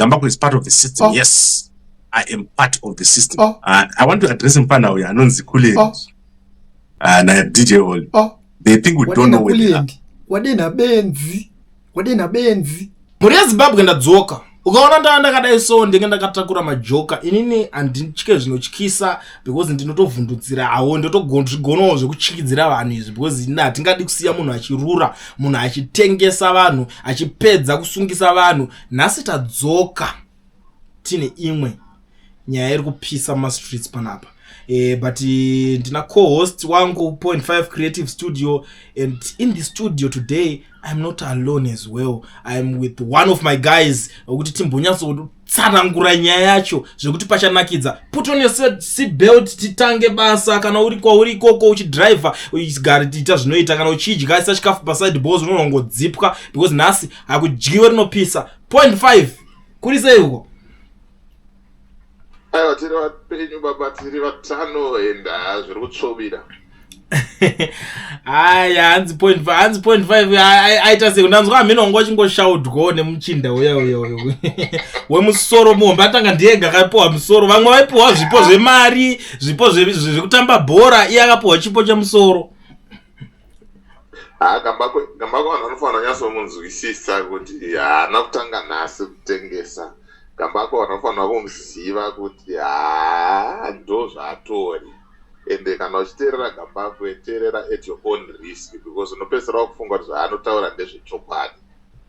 Gambakwe is part of the system. Yes, I am part of the system. I want to address him now. I know Zikulen and DJ Hall. They think we don't know where they are. What in a benzi? Muri Zimbabwe ndadzoka. Ukaona ndanda kadai so ndingenda katakura majoka inini andinchike zvinochikisa because ndinotovhundutsira awo ndotogonawo zvekuchikidzira vanhu izvi because ina tingadi kusiya munhu achirura munhu achitengesa vanhu achipedza kusungisa vanhu nhasi tadzoka tine imwe nyaya iri kupisa mumastreets panapa but ndina co-host wangu 0.5 creative studio, and in the studio today I'm not alone as well. I'm with one of my guys ukuthi timbonyatso tsanangura nyaya yacho zvekuti pachanakidza. Put on your seat belt titange basa kana uri koko uchidriver uchigara tiita zvinoita kana uchidya isa chikafu paside boss unongodzipwa because nhasi akudyiwe rinopisa. 0.5 kuri sei uko? Aiwa tiri vapenyu baba tiri vatano enda zviri kutsvobira. Aya hanzi 0.5 aita sekundanzwa minongo chingoshaudwa nemuchinda uya wemusoro muhomba atanga ndega akapiwa musoro vamwe vaipiwa zvipo zvemari zvipo zvekutamba bhora iye akapiwa chipo chemusoro. Gambakwe vanhu vanofanira kunyasomunzwisisa kuti haana kutanga nhasi kutengesa. Gambakwe vanofanira kumuziva kuti ndo zvatori. Ende kana uchiteerera Gambakwe teerera at your own risk because unopedzera kufunga kuti zvaanotaura ndezvechokwadi.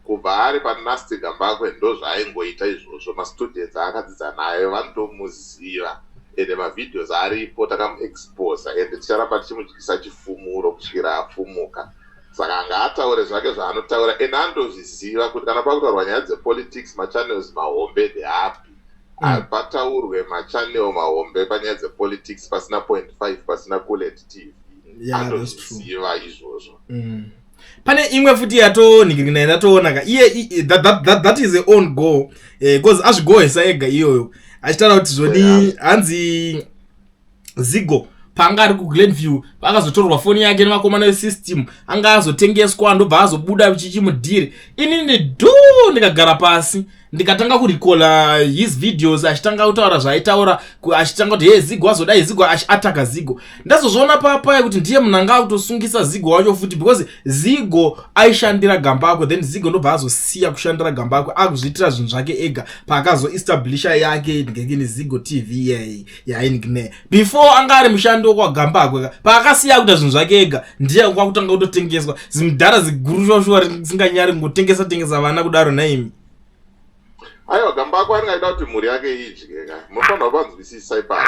Kubva ari panasti Gambakwe ndo zvaaingoita izvozvo. Mastudents aakadzidza naye vanotomuziva ende mavideos aripo takamuexposa ende ticharamba tichimudyisa chifumuro kusvikira afumuka. Saka anga ataure zvake zvaanotaura ende andozviziva kuti kana pakutaurwa nyaya dzepolitics machannels mahombe ndeapi. Pataurwe machannel mahombe panyaya dzepolitics pasina 0.5 pasina Kulet TV. Andozviziva izvozvo. Pane imwe futi yatoningirina yatoona iye that is a own goal because azvigohesa ega iyoyo achitaura kuti zvoni hanzi Zigo panga ari kuGlenview akazotorwa foni yake nemakomana esystem anga azotengeswa ndobva azobuda chichimudhiri inini ndikagara pasi ndikatanga kurikola his videos achitanga kutaura zvaitaura achitanga kuti Zigo azodai Zigo ataka Zigo ndazozviona papa kuti ndiye munanga kutosungisa Zigo wacho futi because Zigo aishandira Gambakwe then Zigo ndobva azosiya kushandira Gambakwe akuzviitira zvinhu zvake ega paakazo establisha yake ngekini Zigo TV yaingne before anga ari mushando kwa Gambakwe paakasiya kuita zvinhu zvake ega ndiye kwakutanga kutotengeswa zimudhara ziguru shoshuwa risinganyari ngotengesa vana kudaro naimi. Aiwa Gambakwe angaida kuti mhuri yake idyeka. Munofanira kuvanzwisisa ipapo.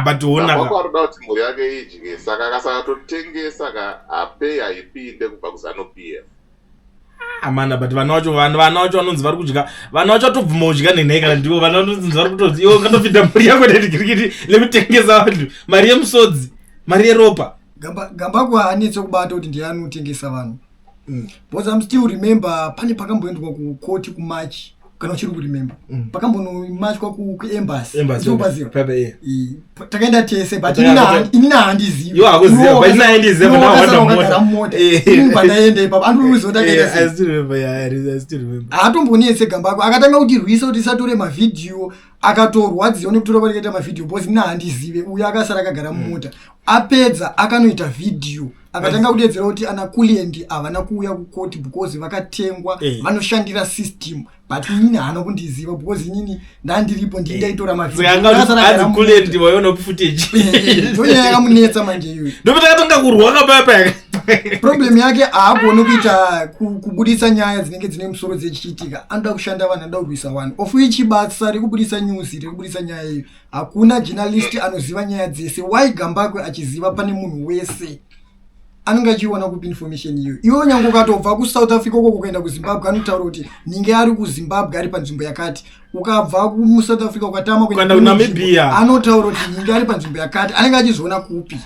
Batoona Gambakwe arikuda kuti mhuri yake idyeke saka akasakatotengesa apei aipinde kubva kuZanu-PF. Amana but vana vacho vanonzi vari kudya vana vacho vatobvuma kudya nenhai kana ndivo vana vanonzi vari kutozi iwo kanopinda mhuri yako netikirikiti lemutengesa vanhu mari yemusodzi mari yeropa. Gambakwe haanetse kubata kuti ndiye anotengesa vanhu. Because I'm still remember pane pakamboendwa kukoti kumachi kana uchiri kuremember pakambonomatchwa kuembassy ndobaziro takaenda tese but inini haandizivi yo akuziva but inini haandiziva ndawanda mota pandaenda ipapo andozotakaita haatombonetse Gambakwe akatanga kuti rwisa kuti isatore mavidhiyo akatorwa dzione kutora parikaita mavidhiyo because inini haandizive uyo akasara akagara mumota apedza akanoita vidhiyo akatanga kudedzera kuti ana Kulendi havana kuuya kukoti because vakatengwa vanoshandira system but inini haana kundiziva because inini ndandiripo ndindaitora mavidhiyo Kulendi waiona footage ndonyaya yakamunetsa manje iyoyo ndokuti akatanga kurwa kapapa problem yake haagone kuita kubudisa nyaya dzinenge dzine musoro dzichiitika anoda kushanda vanhu anoda kurwisa vanhu of which basa rekubudisa news rekubudisa nyaya iyo hakuna journalist anoziva nyaya dzese why Gambakwe achiziva pane munhu wese anenge achiona kupi information iyo iwo nyango katobva kuSouth Africa uko kuenda kuZimbabwe anotaura kuti ninge ari kuZimbabwe ari panzvimbo yakati ukabva kuSouth Africa ukatama kuenda kuNamibia anotaura kuti ninge ari panzvimbo yakati anenge achizoona kupi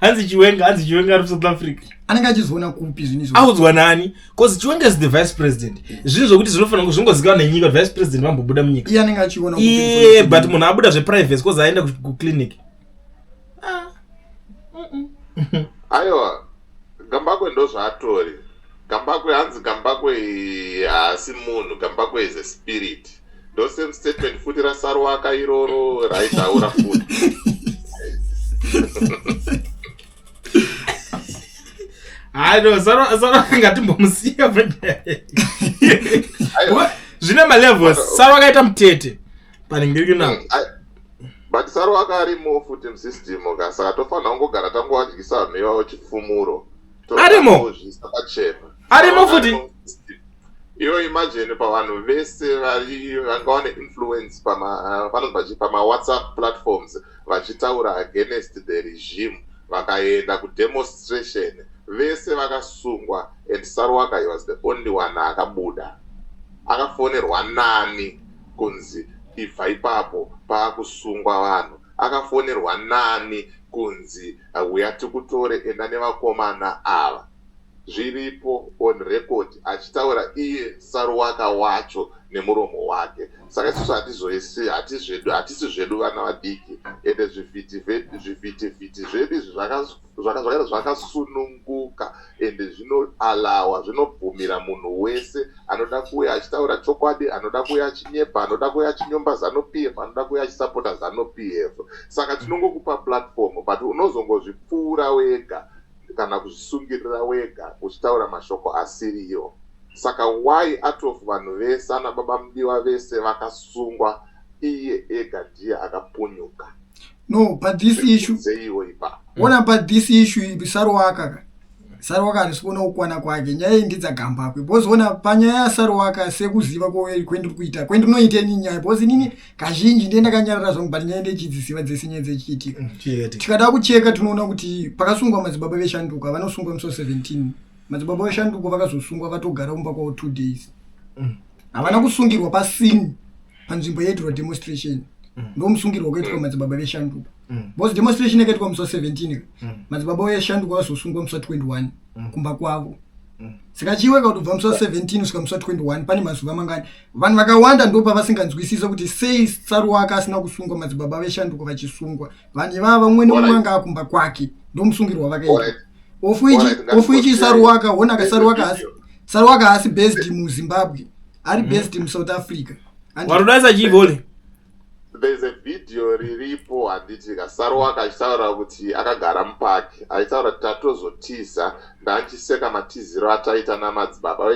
hanzi chiwenga ari South Africa anenge achizoona kupi zvinizvo audzwa nani because chiwenga is the vice president zvinhu zvokuti zvinofanira kuzvingozikanwa nenyika vice president vambobuda munyika iye anenge achiona kupi but munhu abuda zveprivacy because aenda kuclinic. Aiwa Gambakwe ndo zvatori. Gambakwe hanzi Gambakwe haasi munhu. Gambakwe is a spirit. ndo same statement futi raSarwaka iroro raitaura futi. No, Sarwaka ngatimbomusiya zvine malevels. Sarwaka aita mutete paningiriki nawo. But Sarwaka arimo futi musystem saka tofanira kungogara tangovadyisa vanhu ivavo chifumuro. Arimo futi. Iwo imagine pavanhu vese vanga vane influence pama WhatsApp platforms vachitaura against the regime vakaenda kudemonstration vese vakasungwa, and Sarwaka, he was the only one akabuda. Akafonerwa nani kunzi ibva ipapo paakusungwa vanhu. Akafonerwa nani kunzi uya tikutore enda nevakomana ava. Zviripo on record achitaura iye Sarwaka wacho nemuromo wake. Saka isusu hatisi zvedu vana vadiki, ende zvivhitivhiti zvedu zvakasununguka, ende zvinoalawa, zvinobvumira munhu wese anoda kuuya achitaura chokwadi, anoda kuuya achinyepa, anoda kuuya achinyomba ZANU-PF, anoda kuuya achisapota ZANU-PF. Saka tinongokupa platform, but unozongozvipfuura wega kana kuzvisungirira wega uchitaura mashoko asiriyo. Saka why out of vanhu vese ana baba mudiwa vese vakasungwa, iye ega ndiye akapunyuka? No, but this issue, but this issue Sarwaka anisikuona kukwana kwake. Nyaya ndidza Gambakwe. Because panyaya yaSarwaka sekuziva kwendiri kuita. Kwendinoita nyaya. Because nini kazhinji ndienda kanyarara zvangu, but nyaya ndechidziziva dzese nyaya dzechiitika. Tikada kucheka tinoona kuti pakasungwa madzibaba veshanduka, vanosungwa musi 17. Madzibaba veshanduka vakazosungwa vatogara umba kwavo 2 days. Havana kusungirwa pasini panzvimbo yaitirwa demonstration. Ndomusungirwa wakaitwa madzibaba veshanduka. Because demonstration yakaitwa musi 17. Madzibaba veshanduka vazosungwa musi 21 kumba kwavo. Saka chiweka kuti bva musi 17 kusvika musi 21 pane mazuva mangani. Vanhu vakawanda ndopa vasinganzwisisa kuti sei Sarwaka asina kusungwa madzibaba veshanduka vachisungwa. Vanhu ivava umwe neumwe anga akumba kwake ndomusungirwa vakaita. Ofuichi Sarwaka wona ka Sarwaka hasi based mu Zimbabwe, ari based mu South Africa. Warudaisa chivole. There's a video riripo handitika Sarwaka achitaura kuti akagara mupaki achitaura kuti tatozotisa ndachiseka matiziro ataita namadzibaba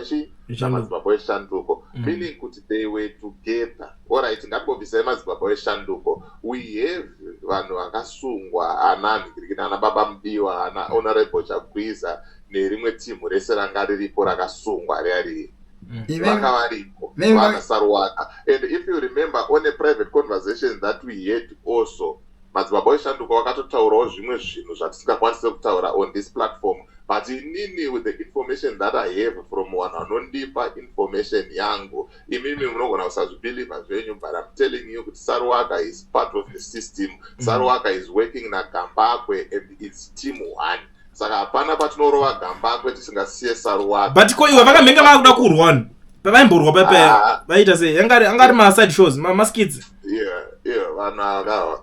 veshanduko, meaning kuti they were together. Alright, ngambobvisai madzibaba veshanduko. We have vanhu vakasungwa ana Ndigirikina, ana baba mudiwa, ana honorable Chagwiza nerimwe timu rese ranga riripo rakasungwa riari. Sarwaka. And if you remember on a private conversation that we had also, madzibaba veshanduka vakatotaurawo zvimwe zvinhu zvatisingakwanisi kutaura on this platform, but inini with the information that I have from one anondipa information yangu, imimi munogona kusazvibhiliva zvenyu, but I'm telling you kuti Sarwaka is part of the system. Sarwaka is working na Gambakwe and it's team 1. Saka hapana patinorova Gambakwe tisingasiye Sarwaka. But ko iwe vakamhenga vakuda kurwana pavaimborwa pepe vaita sei angari ma side shows ma skits. Vanhu akawa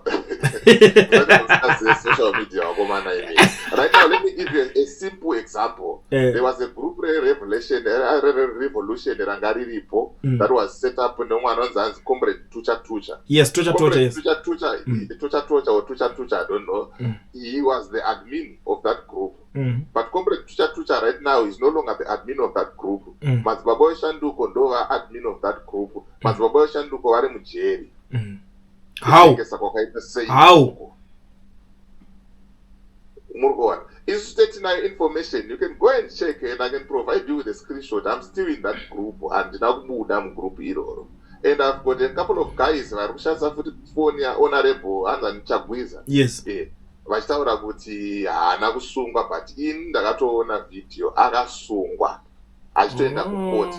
social media wakomana imi. Right now, let me give you a simple example. There was a group revolution ranga riripo that was set up nomwana onzi Comrade Tucha. Yes, Tucha, yes. Tucha, I don't know. He was the admin of that group. But Comrade Tucha right now is no longer the admin of that group. Madzibaba veshanduko ndo admin of that group. Madzibaba veshanduko vari mujeri. How? It's 39 information. You can go and check and I can provide you with a screenshot. I'm still in that group and now group iroro. And I've got a couple of guys phone honorable and Chagwiza. Yes. Vachitaura kuti haana kusungwa, but in ndakatoona video akasungwa achitoenda kukoti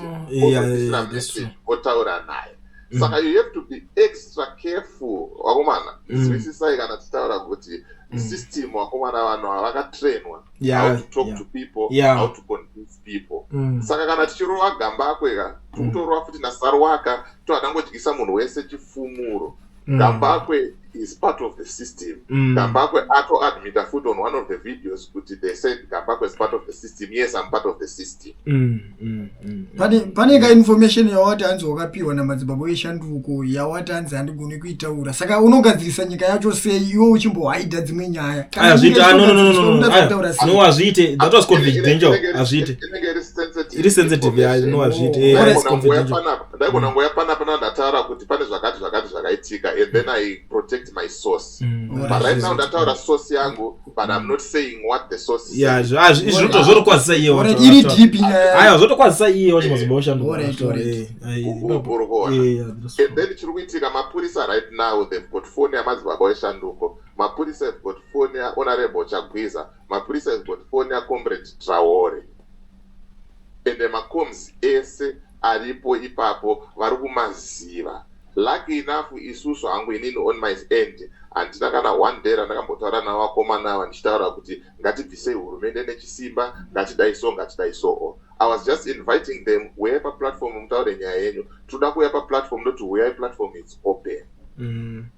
otaura naye. Saka you have to be extra careful wakomana. Zvisisai kana titaura kuti system wakomana vanhu vakatrainwa how to talk to people, how to convince people. Saka kana tichirova Gambakwe tikutorova futi naSarwaka toadangodyisa munhu wese chifumuro. Gambakwe is part of the system. Gambakwe Ato admit a foot on one of the videos, but they said Gambakwe is part of the system. Yes, I'm part of the system. Paneka information ya watu anzi wakapiwa na madzibabo eshanduko ya watu anzi andigone kuitaura. Saka unogadzirisa nyika yacho sei iwe uchimbo haida dzimwe nyaya. No azvite. That was confidential. Azvite. It is sensitive. Yeah, no azvite. It is confidential. Ndaigona ngoya pana ndataura kuti pane zvakati zvakaitika and then I protect my source. But right now ndataura source yangu, but I'm not saying what the source is. Yeah, izvo zvotokwazisa iye wacho. Iri deep in aya zvotokwazisa iye wacho mazibosha ndo. And then chiri kuitika mapurisa right now they've got phone yamadzibaba eshanduko. Mapurisa have got phone ya Honorable Chagwiza. Mapurisa have got phone ya Comrade Traore. And the macoms ese aripo ipapo vari kumaziva. Lucky enough isusu hangu inini on my end handina kana one day randakambotaura navo vakomana vandichitaura kuti ngatibvisei hurumende nechisimba ngatidai so. I was just inviting them wherever platform mutaure nyaya yenyu toda kuuya paplatform noti uyai platform is open.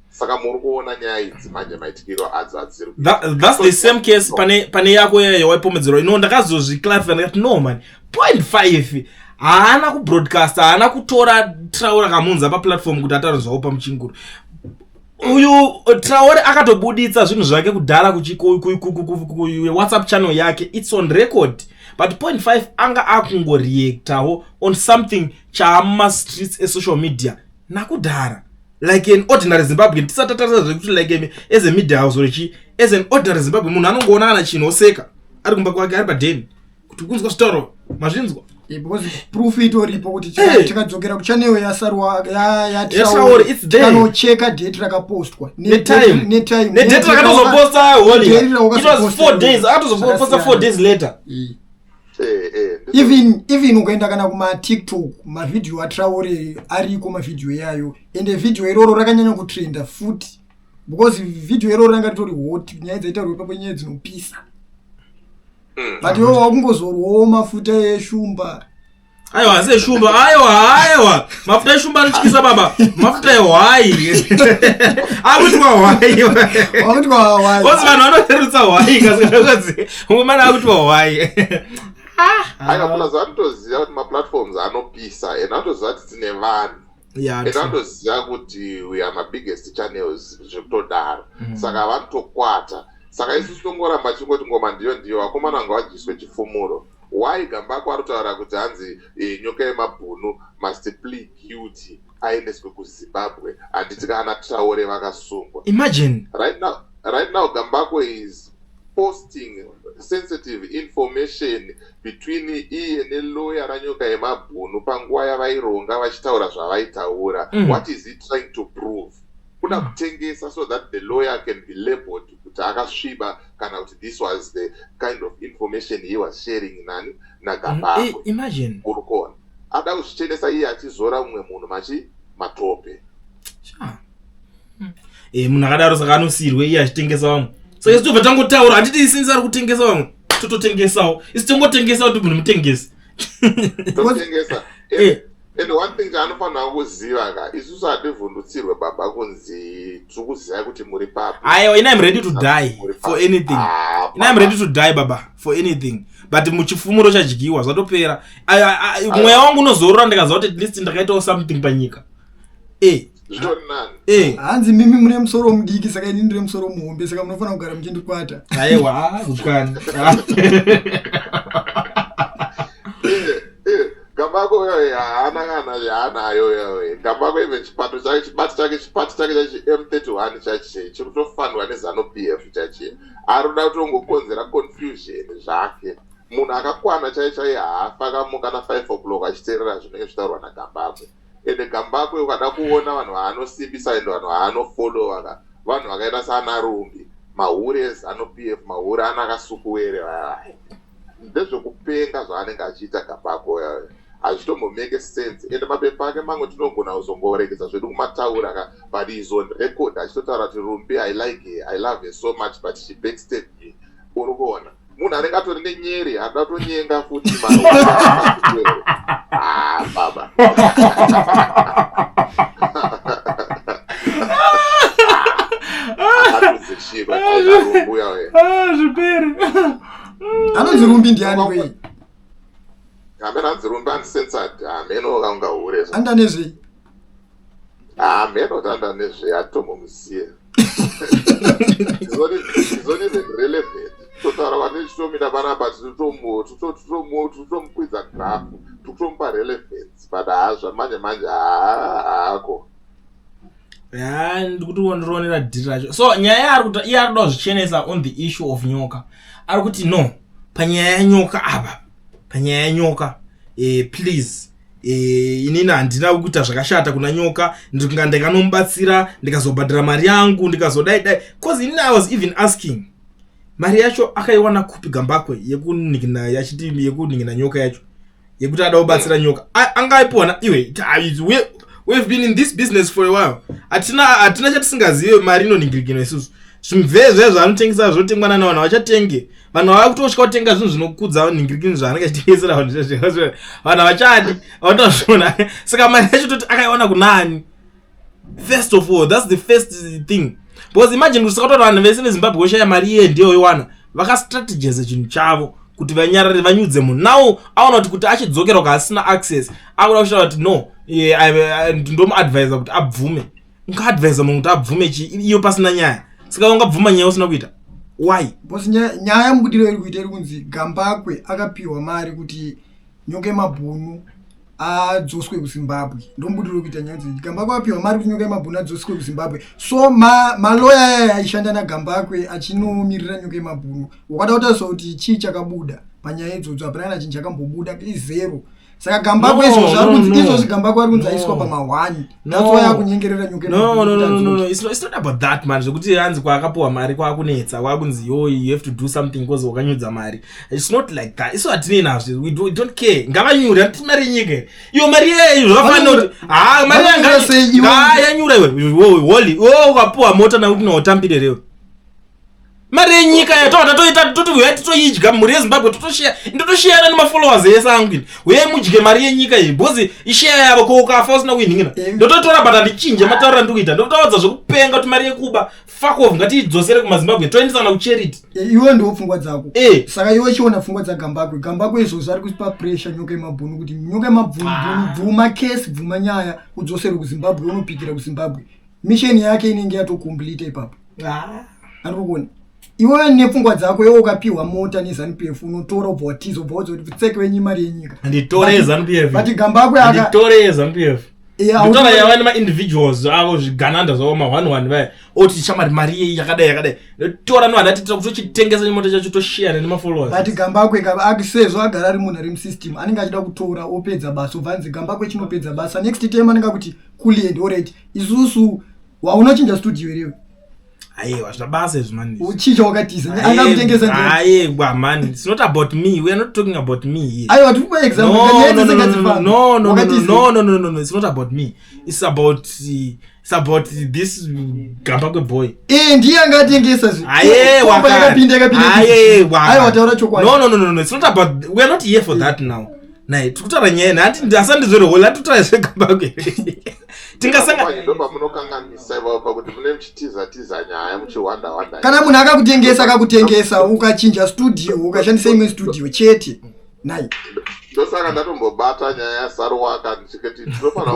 Saka muri kuona nyaya idzi manje maitikiro adzo hadziri. That's the same case pane yako yawaipomedzerwa ino ndakazozviclarify ndakati no man 0.5 haana kubroadcast haana kutora Traore kamunza paplatform kuti atarizvawo pamuchinguru. Uyu Traore akatobuditsa zvinhu zvake kudhara WhatsApp channel yake, it's on record. But 0.5 anga akungoreactawo on something chaama streets e social media nakudhara. Like an ordinary Zimbabwean, like as a media house or as an ordinary Zimbabwean, munhu anongoona kana chinhu oseka ari kumba kwake ari padeni kuti kunzwa storo mazvinzwa. Because proof itoripo kuti tikadzokera kuchannel yasarwa ya Traore it's there. Kanocheka date rakapostwa ne date rakatozoposta holy it was 4 days akatozoposta 4 days later. Even ukaenda kana kuma TikTok mavideo aTraore ariko mavideo yayo ende video iroro rakanyanya kutrenda futi because video iroro ranga ritori hot nyaya dzaitaurwa papo nyaya dzinopisa. But yo wakungozorwawo mafuta eshumba. Aiwa seshumba aiwa mafuta eshumba anotyisa baba mafuta ehwai akutwa hwai ozi vanhu vanoterutsa hwai kasikazi umwana akutwa hwai. Akamunazo anotoziva kuti maplatforms anopisa and anotoziva kuti dzine vanhu and anotoziva kuti we are my biggest channels zvekutodaro saka vanotokwata. Saka isusu tongoramba chingoti ngoma ndiyo vakomana vanga vadyiswe chifumuro. Why Gambakwe aritaura kuti hanzi nyoka yemabhunu must plead guilty aendeswe kuZimbabwe handiti kana Traore vakasungwa. Imagine right now Gambakwe is posting sensitive information between iye nelawyer ranyoka yemabhunu panguva yavaironga vachitaura zvavaitaura. What is he trying to prove? Kuda kutengesa so that the lawyer can be labeled kuti akasviba kana kuti this was the kind of information he was sharing nani naGambakwe. Imagine urikona ada kuzvichenesa iye achizora mumwe munhu matope. Munhu akadaro saka anosirwe iye achitengesa vamwe. So isi tobva tangotaura hatiti isinzi ari kutengesa vamwe tototengesawo isi tongotengesawo kuti munhu mutengesi. Totengesa. And one thing anofanira kuziva ka isusu hativhundutsirwe baba kunzi tiri kuziva kuti muri papi. Aiwa I'm ready to die for anything. I'm ready to die baba for anything. But muchifumuro chadyiwa zvatopera. Mweya wangu unozorora ndikaziva kuti at least ndakaitawo something panyika. Hanzi mimi mune musoro mudiki saka ini ndiri musoro muhombe saka munofanira kugara muchindikwata. Aiwa kuchwani. Gambakwe haana kana yaanayo Gambakwe even chipato chake chachi M31 chachi chiri kutofanirwa neZANU-PF chachi arikuda kutongokonzera confusion zvake. Munhu akakwana chaiye haafa akamuka na 5 o'clock achiteerera zvinenge zvitaurwa naGambakwe. Ende Gambakwe ukada kuona vanhu vaanosimbisa ende vanhu vaanofollowa vanhu vakaita saana Rumbi mahure eZANU-PF mahure ana akasukuwere vaya ndezvekupenga zvaanenge achiita Gambakwe hazvitombomake sense. Ende mapepa ake mamwe tinogona kuzongorekesa zvedu kumataura but is on record achitotaura kuti Rumbi I love her so much but she backstabbed me. Urikuona munhu anenge atori nenyeri hada kutonyenga futi baba. Zirumbi ndiani we? Kamera Zirumbi uncensored. Meno kanga ure. Anda nezvi. Meno tanda nezvi atomo musiye. It's not even relevant. Totaura vane chitomira panapa tutomukwiza graph tutompa relevance but manje haako. Ndikuti wondironera dhiri racho. So nyaya ari kuti iye ari kuda kuzvichenesa on the issue of nyoka. Ari kuti no, panyaya yanyoka apa, panyaya yanyoka please inini handina kuita zvakashata kuna nyoka, ndikunga ndikanomubatsira ndikazobhadhara mari yangu ndikazodai because inini I was even asking mari yacho akaiwana kupi Gambakwe yekunikina yachiti yekunikina nyoka yacho yekuti ada kubatsira nyoka angaipona iwe we've been in this business for a while atina chatisingazive mari inoningirikino isusu zvimvezve zvanotengesa zvotengwana navanhu vachatenge vanhu vakutosvika kutenga zvinhu zvinokudza ningirikino zvaanenge achitengesera vanhu vachadi vatozviona saka mari yacho toti akaiwana kunani. First of all, that's the first thing. Because imagine kusakota vanhu vese veZimbabwe voshaya mari iye ndiyo yoiwana vakastrategize chinhu chavo kuti vanyarare vanyudze munhu. Now aona kuti achidzokera kasina access akuda kushaya kuti no ndomuadvisa kuti abvume. Ungaadvisa munhu kuti abvume iyo pasina nyaya. Saka ungabvuma nyaya usina kuita. Why? Because nyaya mubudiro iri kuita iri kunzi Gambakwe akapiwa mari kuti nyoka yemabhunu adzoswe kuZimbabwe. Ndombudiro kuita nyaya idzi. Gambakwe apiwa mari kuti nyoka yemabhunu adzoswe kuZimbabwe. So maloya aishanda naGambakwe achinomiririra nyoka yemabhunu. Wakada kutariswa kuti chii chakabuda panyaya idzodzo hapana chinhu chakambobuda izero. Saka Gambakwe izvozvi Gambakwe ari kunzi aiswa pama1. That's why akunyengerera nyoka yemabhunu. No. It's not about that man. Zvekuti hanzi kwaakapiwa mari kwakunetsa kwakunzi you have to do something because wakanyudza mari. It's not like that. Isu hatine nazvo. We don't care. Ngavanyura nditi mari yenyika. Iyo mari yeyo zvakafanira kuti mari yanyura iwe. Woli. Ukapiwa mota nakuti nautambire rewe. Mari yenyika yatatoita toti toidya muri yeZimbabwe totoshare nemafollowers ese angu uye mudye mari yenyika iyi because ishare yavo ko ukafa usina kuinhingina ndototora bata ndichinje mataurira ndikuita ndotaudza zvekupenga kuti mari yekuba fuck off ngatidzosere kumaZimbabwe toendesa kana kucharity. Iwe ndiwo pfungwa dzako. Saka iwe chiona pfungwa Gambakwe izvozvo ari kupa pressure nyoka yemabhunu kuti nyoka yemabhunu bvuma case bvuma nyaya udzosere kuZimbabwe unopikira kuZimbabwe. Mission yake inenge yatocomplete ipapo. Ari kuona iwe nepfungwa dzako iwe ukapiwa mota neZANU-PF unotora ubva watiza ubva wadzoti pfeke nyimari yenyika nditore ZANU-PF but Gambakwe nditore ZANU-PF nditora yava nemaindividuals avo zvigananda zvavo ma11 vaya oti chamari mari yeyi yakadai tora no anatitira kuti tochitengesa nyimota chacho toshare nemafollowers but Gambakwe sezvo agara ari munhu ari musystem anenge achida kutora opedza basa ubvanzi Gambakwe chinopedza basa next time anenge kuti kuliend already isusu waunochinja studio irewe. Aye, zvabasa izvi man. Uchicha wakatiza. Angakutengesa njani? Aye, man. It's not about me. We are not talking about me here. Aye, what for example? No. It's not about me. It's about this Gambakwe boy. Ndiye angatengesa zvi. Aye, wakapinda. Aye, wataura chokwadi. No. It's not about. We are not here for that now. Nai, tukutara nyaya nati ndasandizore hola tutara zveGambakwe. Tingasanga ndoba munokanganisa baba kuti mune mchitiza nyaya muchiwanda. Kana munhu akakutengesa ukachinja studio ukashandisa imwe studio chete. Nai. Ndosaka ndatombobata nyaya yaSarwaka ndichiketi ndopana.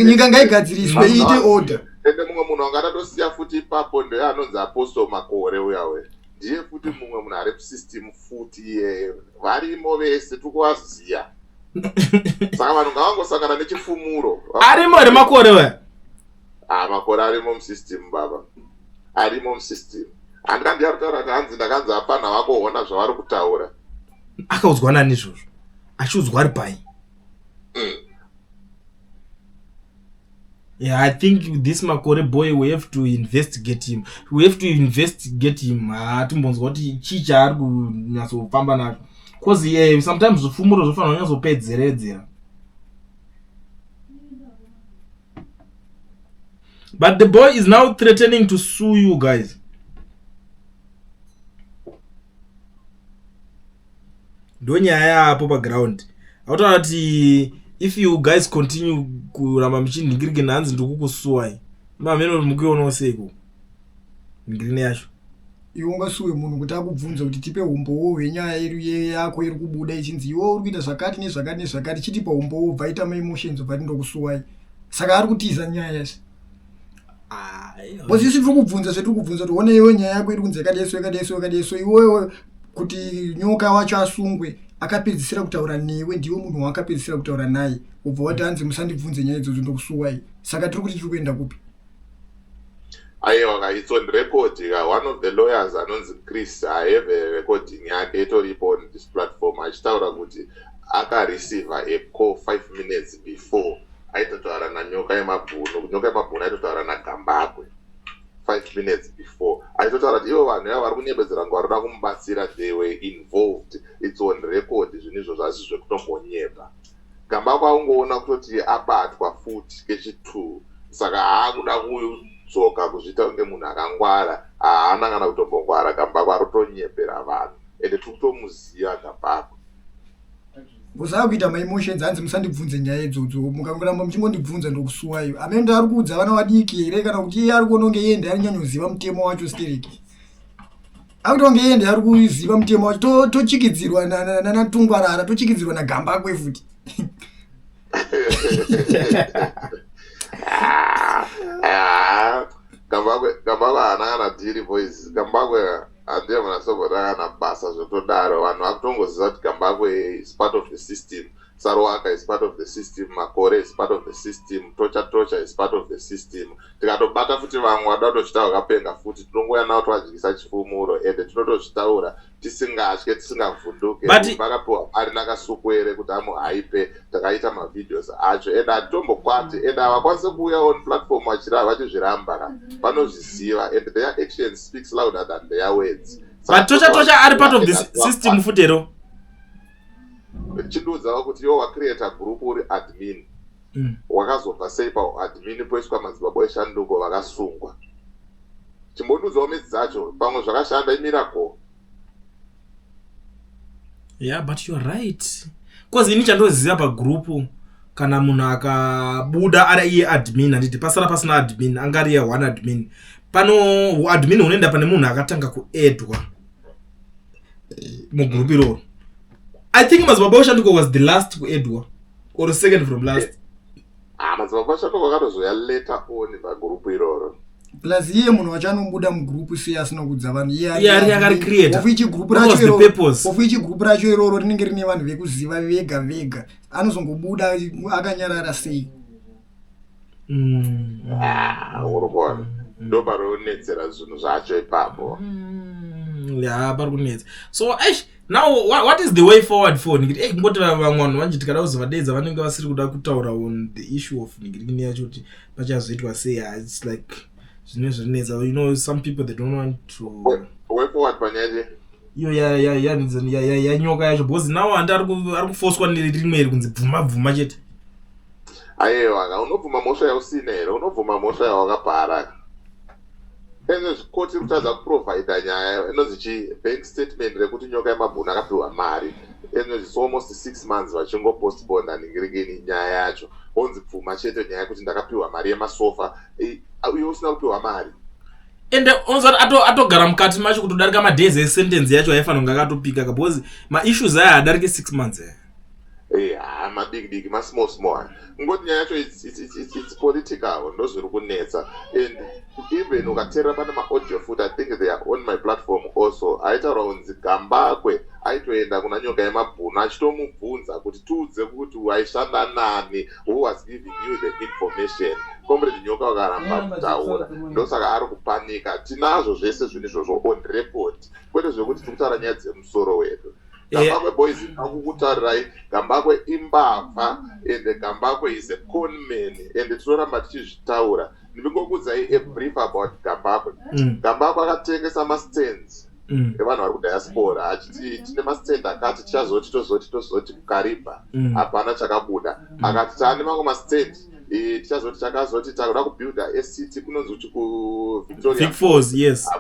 Nyika ngaigadziriswe iite order. Ende mumwe munhu angatosiya futi ipapo ndo anonzi Apostle Makore uyawe. Ndiye futi mumwe munhu ari system futi iyeyo. Varimo vese tukuvaziya. Saka vanhu ngavangosangana nechifumuro. Arimo Makore we. Makore arimo musystem baba. Arimo musystem. Andikandiyarutaura kuti hanzi ndakanzi hapana vakoona zvavari kutaura. Akaudzwa nani izvozvo? Achiudzwa ari pai. Yeah, I think this Makore boy we have to investigate him. Atimbonzwa kuti chii chaari kunyatsofamba nacho. Because sometimes zvifumuro zvofanira kunyatsopedzeredzera. But the boy is now threatening to sue you guys. Ndonyaya apo paground. Autaura kuti if you guys continue kuramba muchinhingirike nhanzi ndikukusuwai. Mameno mukuiona seiko. Ngirine yacho. iwe ungasuwe munhu kuti akubvunza kuti tipe umbowo hwenyaya yako iri kubuda ichinzi iwe uri kuita zvakati nezvakati nezvakati chitipa umbowo bva ita maemotions bva tindokusuwai saka ari kutiza nyaya yacho bcause isi tiri kubvunza zvetiri kubvunza kuti one iwe nyaya yako iri kunzi yakadaiso iwewe kuti nyoka wacho asungwe akapedzisira kutaura newe ndiwe munhu waakapedzisira kutaura naye ubva wati hanzi musandibvunze nyaya idzodzo ndokusuwai saka tiri kuti tiri kuenda kupi aiwa it's on record one of the lawyers anonzi Chris I have a recording yake itoripo on this platform achitaura kuti akareceive a call 5 minutes before aitotaura nanyoka yemabhunu nyoka yemabhunu aitotaura naGambakwe 5 minutes before aitotaura kuti ivo vanhu ava vari kunyembedzera ngo varikuda kumubatsira they were involved it's on record zvinhu izvo zvasi zvekutombonyeba Gambakwe aungoona kutoti abatwa futi kechi2 saka haakuda kudzoka kuzviita kunge munhu akangwara haana kana kutombongwara Gambakwe arikutonyepera vanhu ende tiri kutomuziva Gambakwe bcause kuita maemotions hanzi musandibvunze nyaya idzodzo mukangoramba muchingondibvunza ndokusuwayo amende ari kuudza vana vadiki here kana kuti iye ari kuona kunge iye ndi ari nyanyoziva mutemo wacho stereki akuti kunge iye ndi ari kuziva mutemo wacho tochikidzirwa natungwarara tochikidzirwa naGambakwe futi Gambakwe haana kana diri boys Gambakwe handiye munasobota kana basa zvotodaro vanhu vakutongoziva kuti Gambakwe is part of the system Saruwaka is part of the system Makore is part of the system Tocha is part of the system tikatobata futi vamwe vada kutochita vakapenga futi tinongoya navo tovadyisa chifumuro ende tinotozvitaura tisingatye tisingavhunduke vakapiwa mari nakasukwere kuti amuhaipe takaita mavideos acho ende hatitombokwati ende havakwanise kuuya on platform vachizviramba vanozviziva and their action speaks louder than their words but Tocha ari part of this system futero chidudzava kuti iwo wacreata group uri admin wakazobva sei paadmin poiswa madzibaba eshanduko vakasungwa chimbondudzawo midzi dzacho pamwe zvakashanda imiracle yeah but you're right because ini chandoziva pagrupu kana munhu akabuda ari iye admin handiti pasara pasina admin angari ye one admin pano admin unoenda pane munhu akatanga kuedwa mugrupu iroro I think Mazibaba Shanduko was the last kuedwa or second from last. Mazibaba Shanduko akazoya later on pagrupu iroro. Plus iye munhu wachanombuda mugrupu siya asina kudza vanhu iye ari akari creator. Ofichi group racho iroro. Ofichi group racho iroro rinenge rine vanhu vekuziva vega. Anozongobuda akanyarara sei. Urukona. Ndo paronetsera zvinhu zvacho ipapo. Yeah, paronetsa. So now what is the way forward for nigiri ngoti vamwe vanji tikada kuzovadedza vanenge vasiri kuda kutaura on the issue of nigiri yacho kuti pachazoitwa sei it's like zvinetsa you know some people they don't want to way forward panyaje iyo ya nyoka yacho because now ari kufoswa nerimwe iri kunzi bvuma chete aiwa unobvuma mhosva yausina here unobvuma mhosva yawakapara ene zvikoti kutadza kuprovide nyaya inonzi bank statement rekuti nyoka yemabhunu akapiwa mari ene almost 6 months vachingopostpona ningirikeni nyaya yacho onzi pfuma chete nyaya yekuti ndakapiwa mari yemasofa uye usina kupiwa mari ende onzati atogara mukati macho kutodarika madhezi esentence yacho aifanira kunge akatopika because maissues aya adarike 6 months madiki small ngoti nyaya yacho it's political ndozviri kunetsa and even ukateerera pane maaudio futi I think they are on my platform also aitaura kunzi Gambakwe aitoenda kuna nyoka yemabhunu achitomubvunza kuti tiudze kuti waishanda nani who was giving you the information comrade nyoka wakaramba kutaura ndosaka ari kupanika tinazvo zvese zvinhu izvozvo on record kwete zvekuti tikutaura nyaya dzemusoro wedu Gambakwe boys akukutarirai Gambakwe imbavha ende Gambakwe is a con man ende tinoramba tichizvitaura ndingokuudzai a brief about Gambakwe Gambakwe akatengesa mastands evanhu vari kudiaspora achiti tine mastand akati tozoti kukaribha hapana chakabuda akati taane mamwe mastand tichazoti chakazoti takuda kubuilda acity kunonzi kuti Vic Falls yes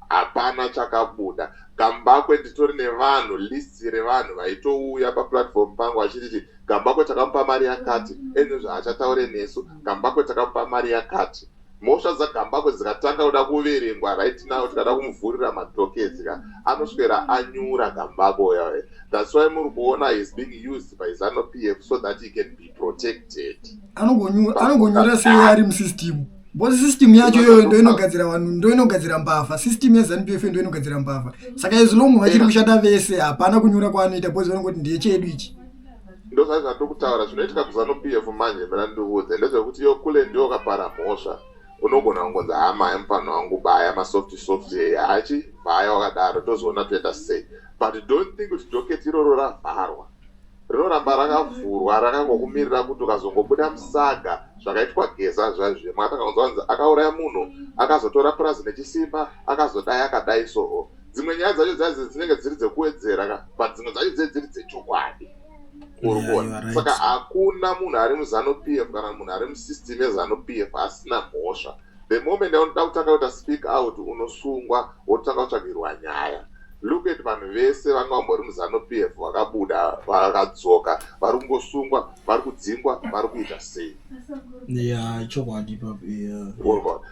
hapana chakabuda Gambakwe nditori nevanhu list revanhu vaitouya paplatform pangu achiti Gambakwe takamupa mari yakati ende zvaachataure nesu Gambakwe takamupa mari yakati mhosva dzaGambakwe dzikatanga kuda kuverengwa right now tikada kumuvhurira madhoketi anoswera anyura Gambakwe yawe. That's why muri kuona is being used by ZANU-PF so that he can be protected. Anogonyora sei ari musystem. Bosi system yacho yoyo ndo inogadzira vanhu, ndo inogadzira mbavha. System yeZANU-PF ndo inogadzira mbavha. Saka izvongo vachiri kushanda vese hapana kunyura kwaanoita bosi vanongoti ndiye chedu ichi. Ndo saka ndokutaura zvinoitika kuZANU-PF manje mera ndikuudza ndezvekuti yo kule ndio kapara mhosva. Unogona kungonza hama yemufana wangu baya masoft hachi baya wakadaro tozoona toenda sei. But don't think kuti doketi iroro ravharwa. Rinoramba rakavhurwa rakangokumirira kuti ukazongobuda musaga zvakaitwa Geza zvazve mwatakaunzwa akauraya munhu akazotora purazi nechisimba akazodai akadai soho. Dzimwe nyaya dzacho dzazi dzinenge dziri dzekuwedzera but dzimwe dzacho dziri dzechokwadi. Saka hakuna munhu ari muZANU-PF kana munhu ari musystem yeZANU-PF asina mhosva. The moment unoda kutanga kuita speak out unosungwa wotanga kutsvagirwa nyaya. Look at vanhu vese vanga vambori muZANU-PF vakabuda vakadzoka vari kungosungwa vari kudzingwa vari kuita sei.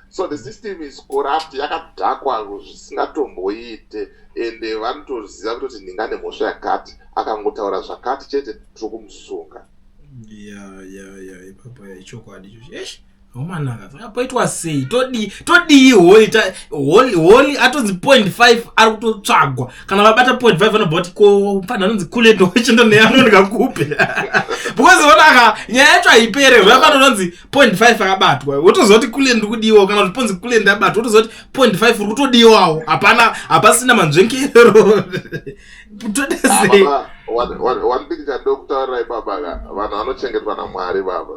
So the system is corrupt, yakadhakwa zvisingatomboite ende vanotoziva kuti ndinga nemhosva yakati akangotaura zvakati chete tiri kumusunga. Ipapo ichokwadi ichocho. Omanaka zvakapoitwa sei todi holi atonzi 0.5 ari kutotsvagwa kana vabata 0.5 vanobva ko mfana anonzi kuleto chindo neanonika kupe because vonaka nyaya yacho haipere vafanonzi 0.5 akabatwa wotozoti kule ndikudiwa kana kuti ponzi kule ndabatwa wotozoti 0.5 uri kutodiwawo hapasina manzvengerero todese one thing chandokutaurira ipapa vanhu vanochengetwa naMwari baba.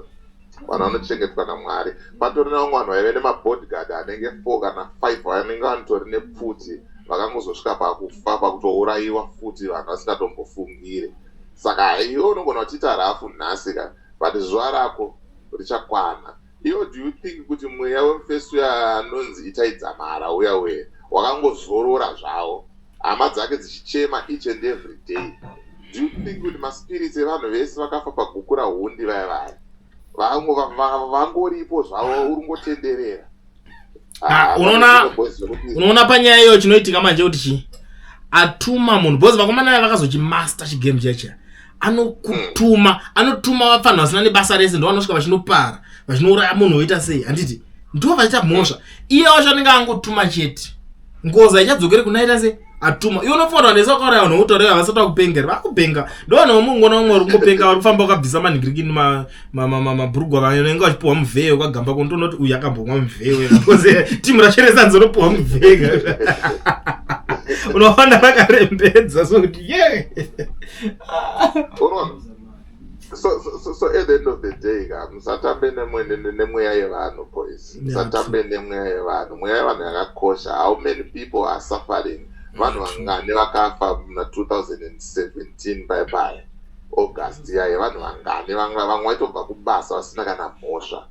Vanhu vanochengetwa naMwari. Patori nevamwe vanhu vaive nemabodyguard anenge 4 kana 5 vanenge vanotori nepfuti vakangozosvika pakufa pakutourayiwa futi vanhu vasingatombofungire. Saka iwe unogona kuchiita rafu nhasi but zuva rako richakwana. Iwe do you think kuti mweya wemufesu anonzi itaidzamara uya wakangozorora zvavo hama dzake dzichichema each and every day? Do you think kuti maspirits evanhu vese vakafa pagukura hundi vaya vangoripo zvavo uringotenderera? Unoona panyaya iyo chinoitika manje kuti atuma munhu bozi vakomana vakazochimaster chigame chacha anotuma vafanhu vasina nebasa rese ndo vanosvika vachinopara vachinouraya munhu woita sei handiti ndo vachiita mhosva iye wacho anenge angotuma chete ngoza ichadzokere kunaita sei atuma iwe unofanira nesa wakauraya vanhu voutauraya vasati vakupengera vakupenga ndo vanhu vamungona umwe uri kungopenga vari kufamba wakabvisa manhingirikini mabhurugwa vanenge vachipuhwa muvheyo kwaGambakwe ndonoti uyu akambomwa muvheyo because timu racheresa nzoropuhwa muvheyo unofanira vakarembedza sokuti So at the end of the day, musatambe nemweya yevanhu boys. Musatambe nemweya yevanhu. Mweya yevanhu yakakosha. How many people are suffering? Vanhu vangane vakafa muna 2017 bye August yaye vanhu vangane vamwe vaitobva kubasa vasina kana mhosva.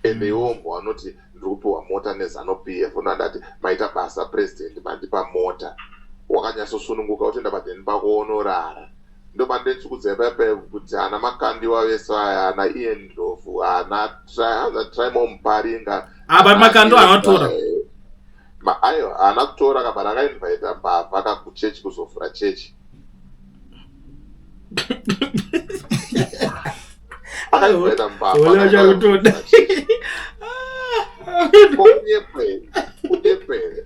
Ende iwombo vanoti ndiri kupiwa mota neZANU-PF unandati maita basa president mandipa mota. Wakanyatsosununguka uchienda padeni pako unorara. Ndo pandechikudzai pepe kuti ana makandiwa vese aya ana Ian Ndlovu ana Trimon Mparinga but makando anotora aiwa ana kutora kabara akainvite mbavha kuchechi kuzovhura chechi akainvite mbavha kunyepere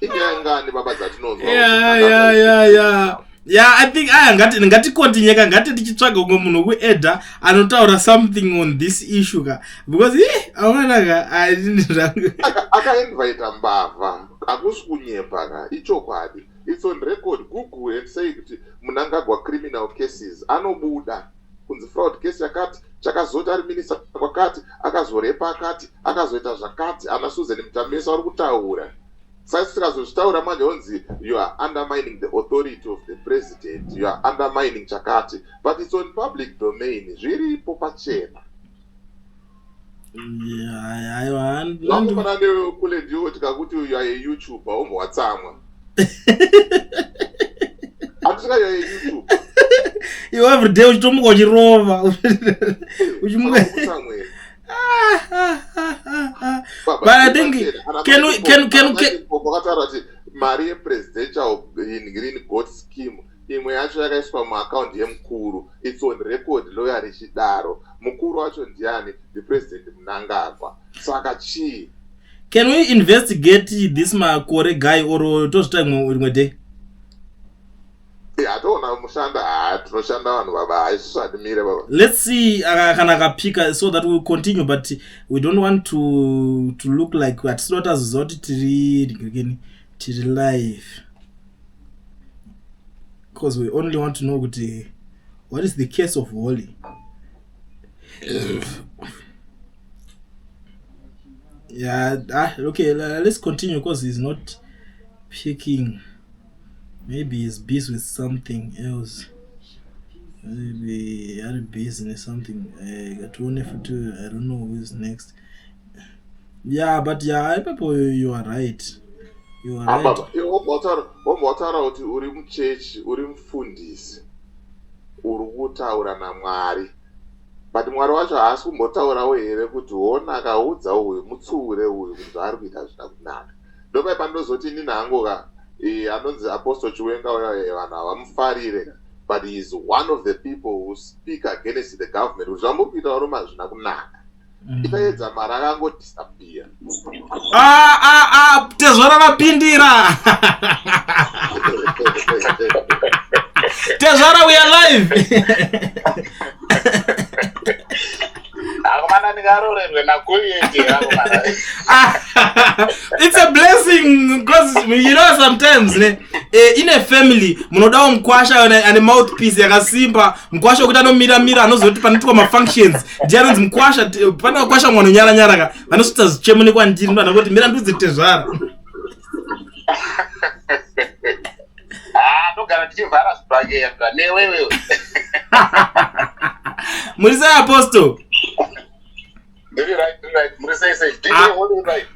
inyangani baba dzatinonzwa I think ngati continue ngati tichitsvaga umwe munhu wekuedha anotaura something on this issue because awana akainvite mbavha akusi kunyepa ichokwadi. It's on record. Google and say kuti Mnangagwa criminal cases anobuda kunzi fraud case yakati chakazoti ari minister kwakati akazorepa akati akazoita zvakati ana Susan Mutambesa vari kutaura. Sasa tikazozvitaura manje onzi you are undermining the authority of the president, you are undermining chakati, but it's on public domain. Zviripo pachena. Vanhu kule ndio tikakuti you are a YouTuber umwe watsamwa. Akusika you are a YouTuber. You every day uchitomuka uchirova. Uchimuka. But I think can mari yepresidential green gold scheme imwe yacho yakaiswa muaccount yemukuru. It's on record lawyer richidaro. Mukuru wacho ndiani? The president Mnangagwa. Saka chi? Can we investigate this Makore guy or just time rimwe day? Let's see kana kapika so that we will continue, but we don't want to look like what slaughter zoti tiri live, because we only want to know what is the case of Wally. Yeah, okay, let's continue because he's not picking. Maybe he's busy with something else. Maybe other business, something. I don't know who's next. Yeah, but yeah, people, you are right. You are right. Wambotaura kuti uri muchechi, uri mufundisi, uri kutaura naMwari. But Mwari wacho haasi kumbotaurawo here kuti ona akaudza uyu mutsure uyu kuti ari kuita zvina kunaka. Ndopai pandozoti inini hangoka anonzi Apostle Chiwenga vanhu havamufarire, but he is one of the people who speak against the government. Uzvambokuita roma zvina kunaka. Itaedza mari akangodisappear. Tezvara vapindira. Tezvara, we are live. It's a blessing because you know sometimes in a family munodawo mkwasha and a mouthpiece yakasimba, mkwasha wekuti anomira anozoti panoitwa mafunctions ndiye anonzi mkwasha. Pana kwasha mwana nyara ka vanosvitsa zvichemunekwa ndiri ndo anoti mira ndudzi Tezvara. Ndogara ndichivhara zvibage yanga newewe. Muri sei Apostle? Right. Muri sei. Right.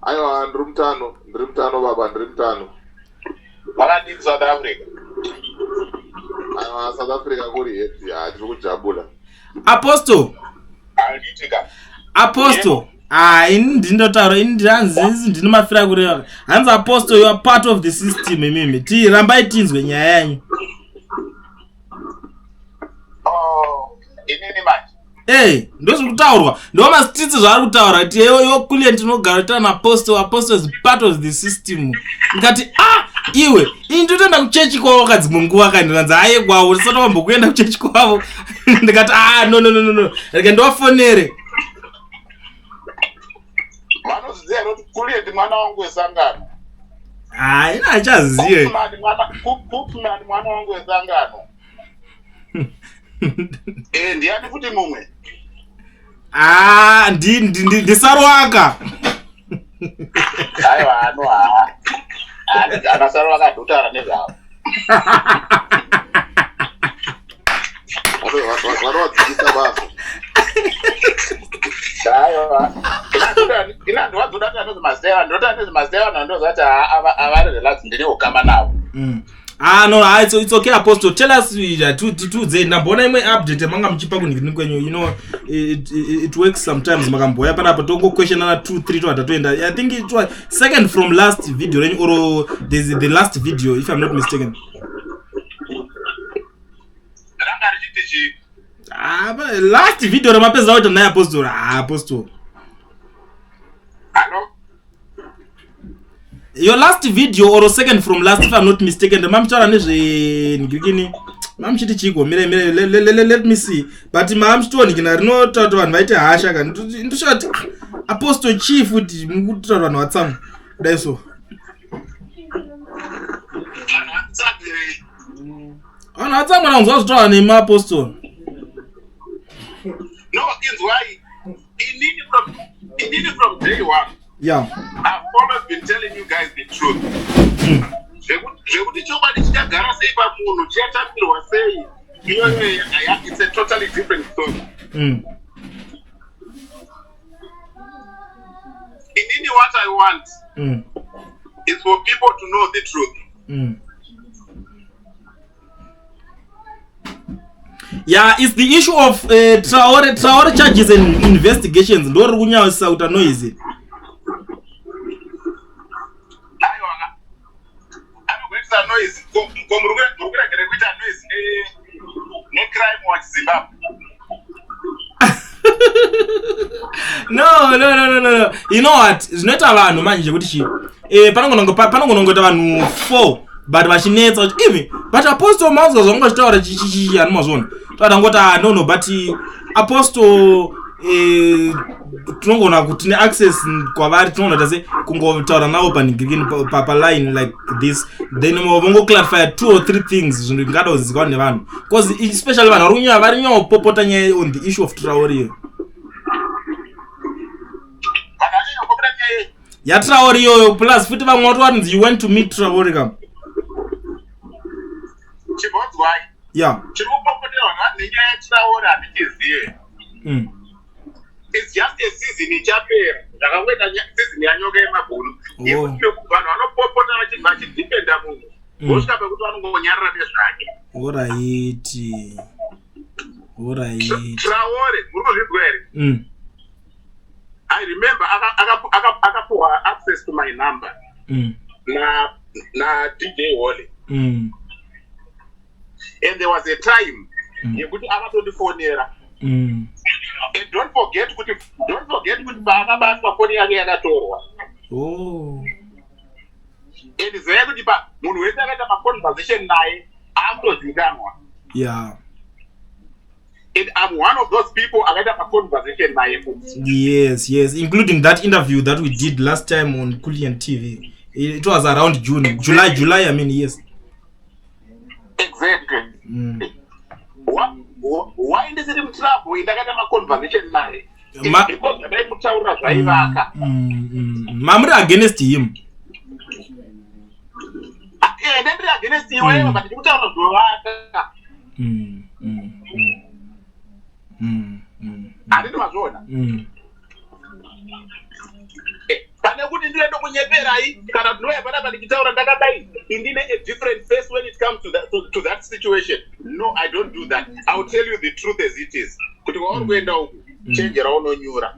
Aiwa, ndiri mutano baba, ndiri mutano. Vakadini South Africa? Aiwa, South Africa kuri happy, tiri kujabula. Apostle. Apostle. Ini ndindotaura, ini ndine mafira kureva. Hanzi Apostle, you are part of the system imimi. Rambai tinzwe nyaya yanyu. Inini manje. Ndozviri kutaurwa. Ndo masititsi zvaari kutaura kuti yokulia ndinogara tana Apostle is part of the system. Ndikati iwe ini ndotoenda kuchechi kwavo kadzimwe nguva kandiranza aye kwawo usati wambokuenda kuchechi kwavo. Ndikati no. Reke ndowafonere. Vanoziva kuti kulie ndi mwana wangu wesangano. Ina achazive. Kupumani mwana wangu wesangano. Ndiani kuti mumwe? Ndisarwaka. Aiwa, anasarwaka ndotara nezvavo. Vanodzikisa basa. Aiwa. Ina ndwadzoda kuti anozi Maseva ndozati avari relax ndinehukama navo. No, it's okay Apostle. Tell us to ndambona imwe update manga muchipa kuningini kwenyu. You know, it works sometimes makamboya panapo tongo question ana 2-3 to atatoenda. I think it was second from last video or there's the last video if I'm not mistaken. But last video ramapeza out na Apostle. Apostle. Hello? Your last video or second from last if I'm not mistaken. Mamchara nezve ngikini. Mamchiti chiko let me see. But mamchitoni kina rinotaura vanhu vaite hasha kan. Ndoshati Apostle chief kuti mukutaura vanhu vatsamu. Dai so. Vanhu vatsamu na unzwa zvitaura nema Apostle. No, it's why inini from day one. Yeah. I've always been telling you guys the truth. Zvekuti chobadi chitagara sei pamunhu chiyatamirwa sei. It's a totally different story. Inini what I want is for people to know the truth. Yeah, it's the issue of Traore charges and investigations. Ndori kunyawisa utano izi. kuita noise komurukira kuita noise crime watch Zimbabwe. No. You know what? Zvinoita vanhu manje kuti chi. Panongonongota vanhu 4 but vachinetsa kuti even but apostle mazwa zvanga zvitaura chichi yani mazvona. Tadangota no but apostle tinongona kuti ne access kwavari tinongona tase kungotaura nawo pa line like this then vongo clarify 2 or 3 things zvingada kuzikanwa nevanhu because especially vanhu vari nyawo popota nyaya on the issue of Traore. Ya Traore yo plus futi vamwe watu vanzi you went to meet Traore kam. Chibodzwai. Yeah. Chirikupopotera vanhu nenyaya yaTraore handichizive. It's just a season ichapera. Ndakangoita season yanyoka yemabhunu. Yekuti vanhu vanopopota vachidhipenda munhu. Vosvika pekuti vanongonyarara nezvake. Alright. Traore, muri kuzvizwa here? I remember akapuwa access to my number na DJ Wally. And there was a time yekuti akatondifonera. And don't forget kuti paakabatwa foni yake yakatorwa. And zive kuti munhu wese akaita maconversation naye akutozikanwa. Yeah. And I'm one of those people akaita maconversation naye. Yes, including that interview that we did last time on Kulian TV. It was around July, I mean, yes. Exactly. Why is it in trouble? Ndakaita maconversation naye. Because ndaimutaura zvaivaka. Mamuri against him. Ndiri against him, but ndikutaura zvovaka. Handiti mazvona. Pane kuti ndiende kunyeperai kana ndinoya panapa ndichitaura ndakadai indine a different face when it comes to that situation. No, I don't do that. I will tell you the truth as it is. Kuti kwauri kuenda uku chenjera unonyura.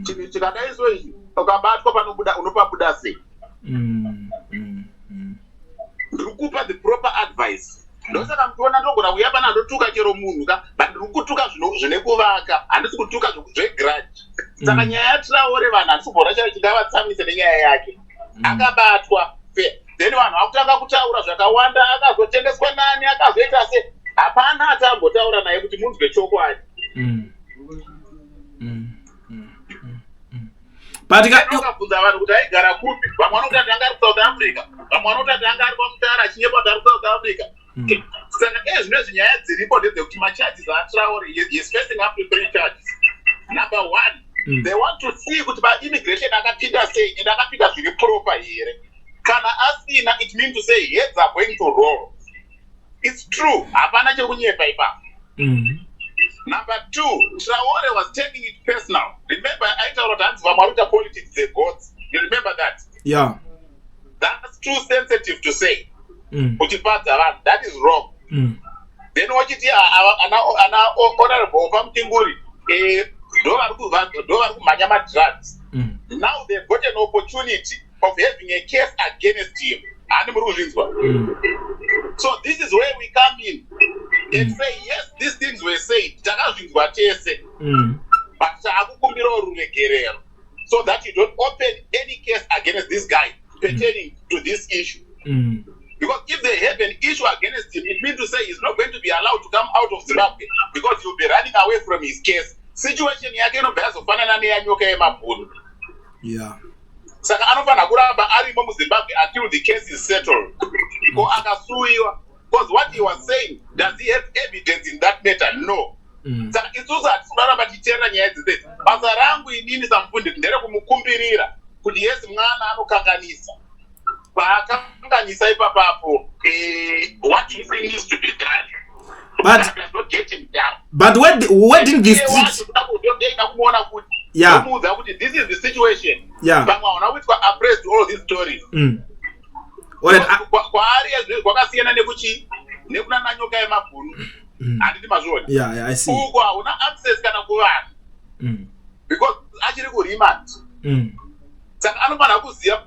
Chinhu chikadai so izvi ukabatwa panobuda unopabuda sei. Ndikupa the proper advice. Ndosaka mtiona ndogona kuya pana ndotuka chero munhu ka but ndikutuka zvine kuvaka handisi kutuka zvegrudge. Saka nyaya yaTraore vanhu handisi kubvora charo chingavatsamise nenyaya yake. Akabatwa then vanhu vakutanga kutaura zvakawanda akazotengeswa nani akazoita se hapana atambotaura naye kuti munzwe chokwadi. But ukabvunza vanhu kuti aigara kupi vamwe vanoti ati anga ari South Africa vamwe vanoti ati anga ari kwamutara achinyepa kuti ari South Africa. Saka zvinezvi nyaya dziripo ndedzekuti macharges aTraore is facing up to 3 charges. Number 1, they want to see kuti immigration akapinda sei and akapinda zviri proper here. Kana asina, it means to say heads are going to roll. It's true. Hapana chiri kunyepa ipapo. Number 2, Traore was taking it personal. Remember, aitaura kuti hanzi vamwe varuita politics the gods. You remember that? Yeah. That's too sensitive to say. Kuchipadza vanhu, that is wrong. Then wachiti ana honorable paMutenguri ndo vari kumhanya madrugs. Now they've got an opportunity of having a case against him. Handi muri kuzvinzwa? So this is where we come in and say yes, these things were said. Takazvinzwa tese. But takukumbirawo ruregerero so that you don't open any case against this guy pertaining to this issue. Because if they have an issue against him, it means to say he's not going to be allowed to come out of Zimbabwe because he'll be running away from his case. Situation yake inobva yazofanana neyanyoka yemabhunu. Yeah. Saka anofanira kuramba arimo muZimbabwe until the case is settled. Ko akasuiwa. Because what he was saying, does he have evidence in that matter? No. Saka isusu hatikuramba tichitenda nyaya dzese. Basa rangu inini samufundisi nderekumukumbirira kuti yesi mwana anokanganisa. Paakanganisa ipapapo, what do you think needs to be done? Not get him down. But where didn't this yeah. This is the situation. Yeah. But now we appraise to all these stories. Yeah, I see. Access because actually go remand. Saka anofana kuziya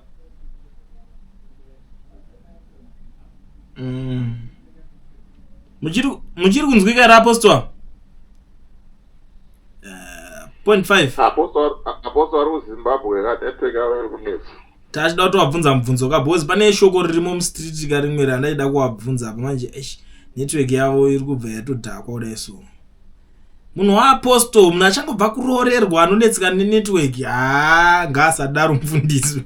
Muchiri kunzwika rapostwa 0.5 apostle ari kuZimbabwe network yavo iri kunetsa. Tachida kuti wabvunza mubvunzo kabhozi pane shoko ririmo mustreet karimwe randaida kuwabvunza apa manje network yavo iri kubva yatodhakwa kudai so. Munhu waapostle munhu achangobva kurorerwa anonetseka nenetwork ngaasadaro mufundisi.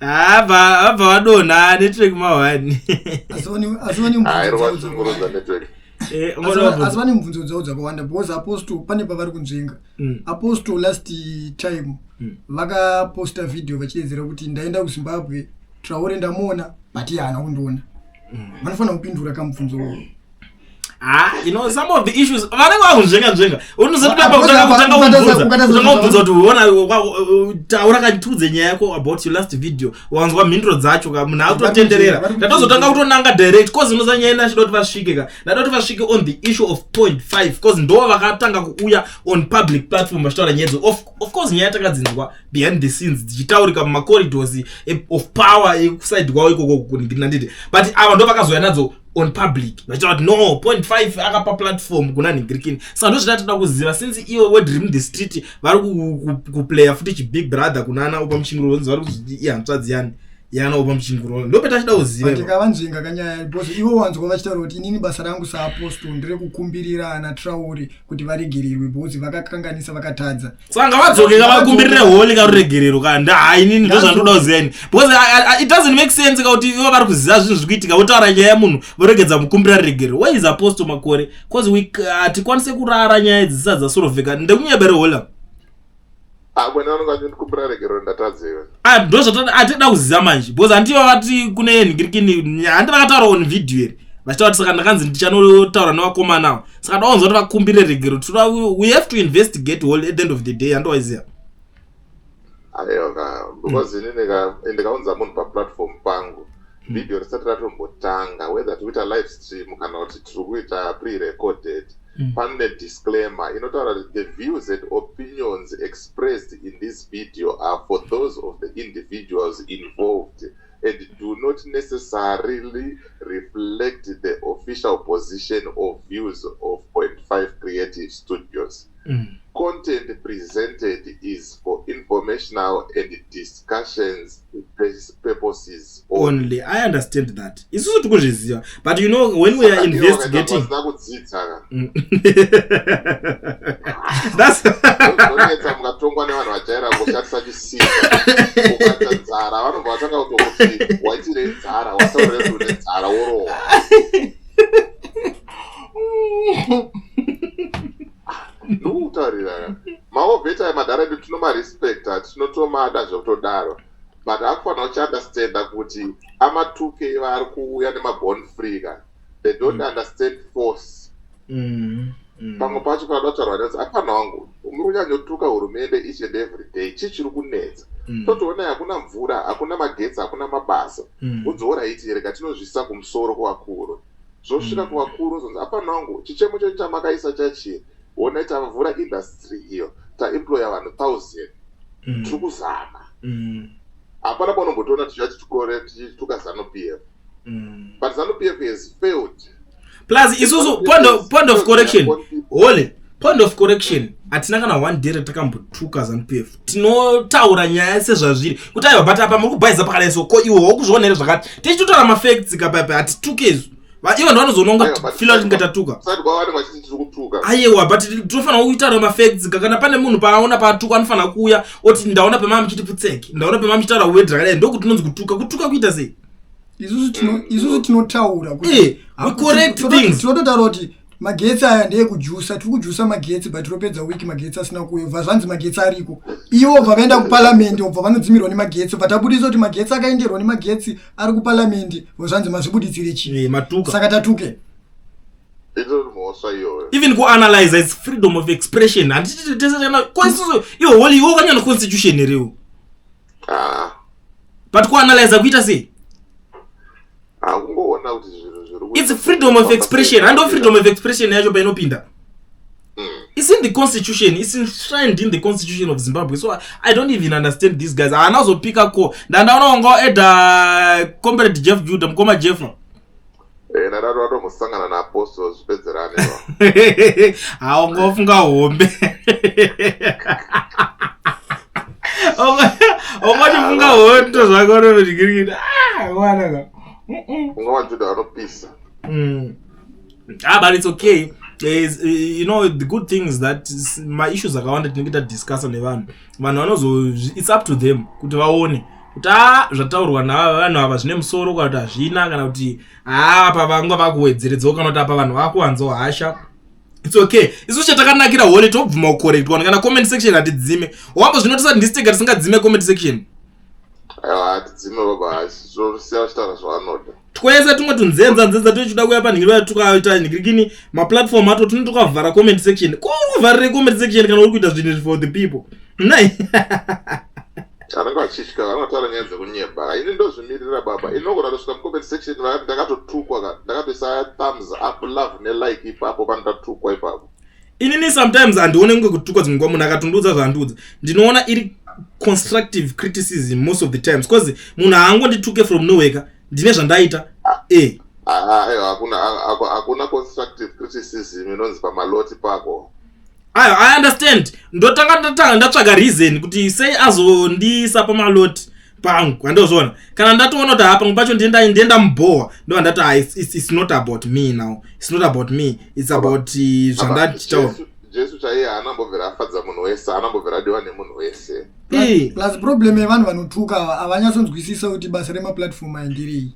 Abva wadonha network mahwani. Asi vane mubvunzo dzavo dzakawanda because apostle pane pavari kunzvenga. Apostle last time vakaposta video vachiedzera kuti ndaenda kuZimbabwe Traore ndamuona but haana kundiona. Vanofanira kupindura kamubvunzo uyu. You know, some of the issues vanenge vakunzvenga unozotopa kutanga kubvunza kuti uona taura kachitudze nyaya yako about your last video wanzwa mhinduro dzacho munhu akutotenderera ndatozotanga kutonanga direct cause unozanyaya inachida kuti vasvike ndada kuti vasvike on the issue of 0.5 cause ndo vakatanga kuuya on public platform vachitaura nyaya dzo of course nyaya takadzinzwa behind the scenes dzichitaurika mumacorridors of power ekusaidi kwavo ikoko kuningirina nditi but ava ndo vakazoya nadzo on public vachitaura kuti no 0.5 akapa platform kuna ningirikini saka ndozvida toda kuziva since iwe wedream the street vari kuplaya futi chibig brother kuna ana upa muchinguro vari kuzviti ihanzvadzi yana upa muchinguro ndo petachida kuziva ndikavanzvinga kanyaya because ivo wanzwa vachitaura kuti inini basa rangu saapostle ndire kukumbirira ana Traore kuti varegererwe because vakakanganisa vakatadza saka ngavadzoke ngavakumbirire holi karuregerero kana inini ndo zvandinoda kuziva ini because it doesn't make sense kuti ivo vari kuziva zvinhu zviri kuitika votaura nyaya yemunhu voregedza mukumbira regerero where is apostle makore because hatikwanise kurara nyaya idzi dzisati dzasorovheka ndekunyebere hola When I'm going to compare a girl that has you. I did know Zamaj, because until I couldn't get in, I never got on video. But I started to channel tower no come now. So I don't know what we have to investigate all at the end of the day and always there. Because in the Gamon platform, Pango, video started from Botanga, whether Twitter live stream cannot through it pre-recorded. Panel disclaimer, in order the views and opinions expressed in this video are for those of the individuals involved and do not necessarily reflect the official position or views of 0.5 Creative Studios. Content presented is for informational and discussions purposes only. I understand that. It's also good, but you know when we are investigating. That's. Maobeta madara tunoma respect tinotomada zvotodaro but akufana understand kuti amatuke vari kuuya nemabond free they don't understand force pamwe pacho padatarwa nezi apana wangu unyanya hurumende each and every day chichiri kunetsa totoona hakuna mvura hakuna magetsi hakuna mabasa udzoora iti rega tinozvisa kumusoro kwavakuru zvosvika kuvakuru zonzi apana wangu chichemo chedu chamakaisa chachii ona tamvura industry iyo taemploya vanhu 1000 tiri kuzama hapana paunombotoona tichati tichituka ZANU-PF but ZANU-PF has failed plus isusu point of correction point of correction hatina kana one day takambotuka ZANU-PF tinotaura nyaya sezvazviri kuti aiwa but apa muri kubhaiza pakadaiso ko iwo wakuzviona here zvakati tichitotaura mafacts kapapa hatitukezvo ivo ndo vanozononga fila kuti ngatatuka aiwa but tinofanira kuitaura mafacts kana pane munhu paaona patuka anofanira kuuya oti ndaona pemama muchitiputseki ndaona pemama muchitaura word rakadai ndokuti tinonzi kutuka kuita sei isusu tinotaura kuti we correct things tinototaura kuti magetsi aya ndeye kujusa tiri kujusa magetsi but tiropedza wiki magetsi asina kuuya bva zvanzi magetsi ariko ivo bva vaenda kuparamendi bva vanodzimirwa nemagetsi bva tabudisa kuti magetsi akaenderwa nemagetsi ari kuparamendi bva zvanzi mazvibuditsire chii saka tatuke even kuanalyze is freedom of expression iwo kanyana constitution here but kuanalyze kuita sei kungoona kuti it's freedom of expression and freedom of expression yacho painopinda It's in the constitution. It's enshrined in the constitution of Zimbabwe. So I don't even understand these guys. I also pick a call. Then I don't go at comrade Jeff Judah. Mkoma Jeff. Na raro musangana na apostles pedzerane ba. Aongofunga hombe. Ongofunga hoto zvakoro zvikirikita. Mwana ka. Ungawanjuda anopisa. But it's okay. There's, you know, the good thing is that my issues I wanted to discuss on the van. It's up to them. Kuti vaone. Kuti zvataurwa navanhu ava zvine musoro kana kuti hazvina kana kuti apa vanga vakuwedzeredzawo kana kuti apa vanhu vakuwanzohasha. It's okay. Isu chatakanakira hole tobvuma kucorrect kana comment section hatidzime. Wambo zvinotisa ndisitega tisingadzime comment section. Aiwa hatidzime baba, siya chitara zvanoda. Twese tumwe tunzenza tochida kuya panhingiro tukaita nhingirikini maplatform ato tunotokavhara comment section. Ko uvharire comment section kana uri kuita zvinhu for the people. Nai. Anenge achitya anotaura nyaya dzekunyeba. Ini ndozvimirira baba. Inogona kusvika mucomment section vakati ndakatotukwa ndakatoisa thumbs up love nelike ipapo pandatukwa ipapo. Inini sometimes andione kunge kutukwa dzimwe munhu akatondudza zvandudza. Ndinoona iri constructive criticism most of the times because munhu haangondituke from nowhere. Ndine zvandaita. Hakuna constructive criticism inonzi pamaloti pako. I understand. Ndotanga ndatsvaga reason kuti sei azondisa pamaloti pangu. Andozona. Kana ndatoona kuti hapa pacho ndienda mboa. Ndo ndati it's not about me now. It's not about me. It's about zvandachitaura. Jesu chaiye anambobvira afadza munhu wese, anambobvira adiwa nemunhu wese. Plus problem yevanhu vanotuka havanyatsonzwisisa kuti basa remaplatform aindirei.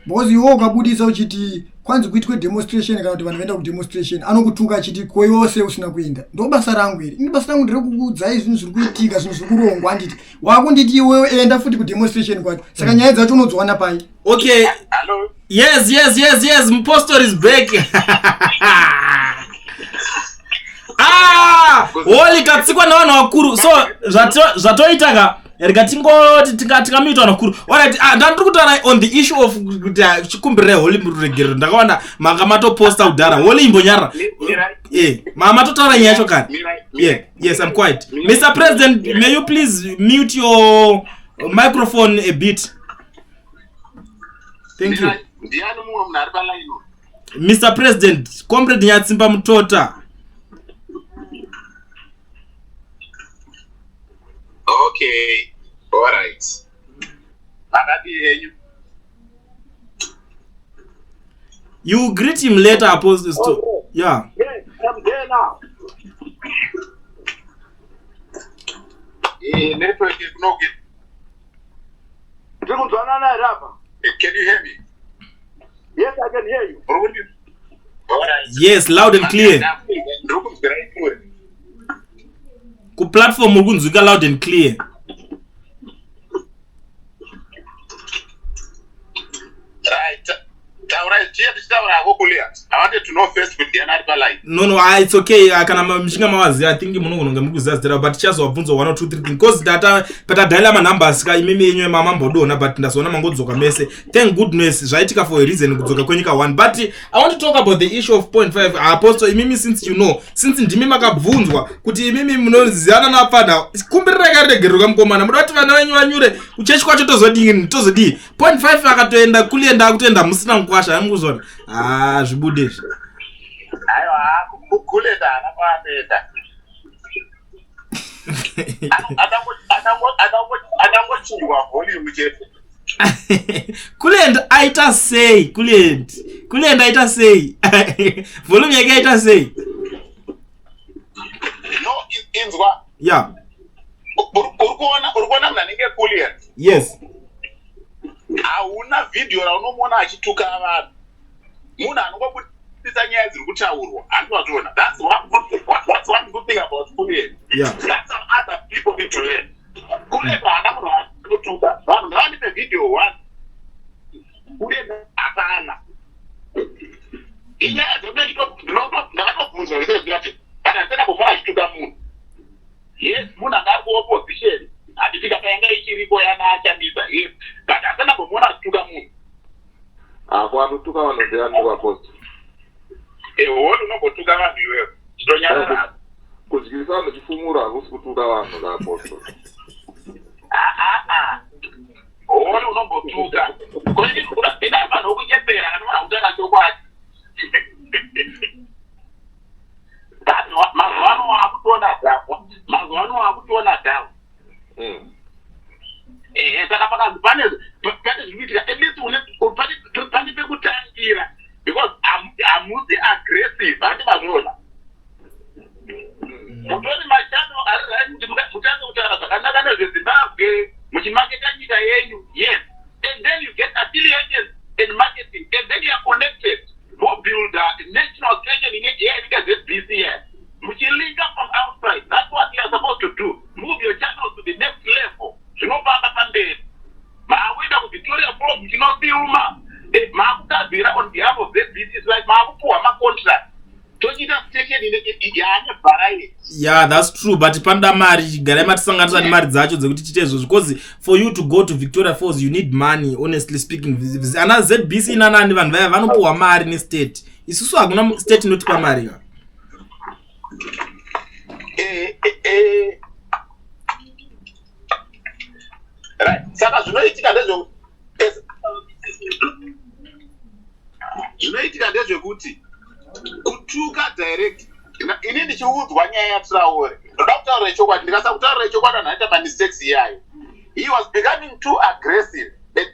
Because iwo ukabudisa uchiti kwanzi kuitwe demonstration kana kuti vanhu vaenda kudemonstration anokutuka achiti koyose usina kuenda. Ndo basa rangu iri. Ini basa rangu ndirekukuudza zvinhu zviri kuitika, zvinhu zviri kurongwa anditi. Wakunditi iwe enda futi kudemonstration kwacho. Saka nyaya dzacho unodziwana pai. Okay. Hello. Yes. Impostor is back. Woli katsikwa na vanhu vakuru. So zvatoitaka rikatingoti tikamuita vanhu vakuru. Alright, ndandiri kutaura on the issue of kuti chikumbirira holi mururegerero. Ndakawana manga matoposta kudhara. Holi imbonyara. Matotaura nyaya yacho kare. Yes, I'm quiet. Mr. President, may you please mute your microphone a bit? Thank you. Mr. President, comrade Nyatsimba Mutota. Okay, all right. You greet him later, Apostle. Okay. Yeah. Yes, I'm there now. Network is no good. Can you hear me? Yes, I can hear you. All right. Yes, loud and clear. Ku platform ukunzwika loud and clear. Right. I wanted to know first with the another line. No, it's okay. Kana mshinga mawazi. I think munonga mukuzazira but chazo wabvunzo 1 or 2 3 because data pata dial numbers ka imeme yenywe mama mbodona but ndasona mangodzoka mese. Thank goodness zvaitika for a reason kudzoka kwenyika 1 but I want to talk about the issue of 0.5 apostle imimi since you know since ndimi makabvunzwa kuti imimi munoziyana napana kumbirira karegerero kamkomana mudati vana venyu vanyure uchechi kwacho tozodii 0.5 akatoenda kulienda kutenda musina nkwasha amuzona zvibude aiwa kuleta anapanda adangochingwa volume chete kulend aita sei kulend aita sei volume yake aita sei no inzwa yeah urikuona mnanenge kulend yes hauna video raunomona achituka vanhu munhu anongobudisa nyaya dziri kutaurwa anotozviona. That's one good thing about Kulenda. Yeah. That's how other people need to learn. Kulenda haana munhu anotuka vanhu ngavanipe video 1 Kulenda hapana. Inyaya ndakatobvunzwa ndikati kana ndisina kufana achituka munhu. Yes, munhu anga ari kuopposition handisvika painga ichiripo yana achandisa yes but asina kumona achituka munhu. Anotuka vanhu ndeyani vaposta. Woli unongotuka vanhu iwewe chitonyarara. Chikisano chifumura usikutuka vanhu la apostle. Ole unombotuka. Kwani kuna ina vanhu kunyepera kana utaka chokwadi. Mazwano wakutona dawo. Saka pane zviitika at least pane pekutangira because amusi aggressive ati mazvona. Mutori machano mutange kutaura zvakanaka nezveZimbabwe muchimaketa nyika yenyu, yes, and then you get affiliated in marketing and then you are connected to build a national station in ZBC here. Muchilinka from outside, that's what you are supposed to do. Move your channels to the next level. Zvinopamba pamberi. Maawenda kuVictoria Falls muchinofilma. Maakutadzira on behalf of ZBC is like maakupuwa macontract. Tochita station yaane variety. Yeah, that's true, but panda mari chigara matisanganisa nemari dzacho dzekuti chite izvozvo because for you to go to Victoria Falls you need money, honestly speaking. Ana ZBC nanani vanhu vaya vanopuwa mari nestate. Isusu hakuna state inotipa mari. Right. Saka zvinoitika ndezvekuti kutuka direct ini ndichiudzwa nyaya yaTraore. Ndoda kutaura chokwadi, ndikasakutaura chokwadi anoita mistakes iyayo. He was becoming too aggressive and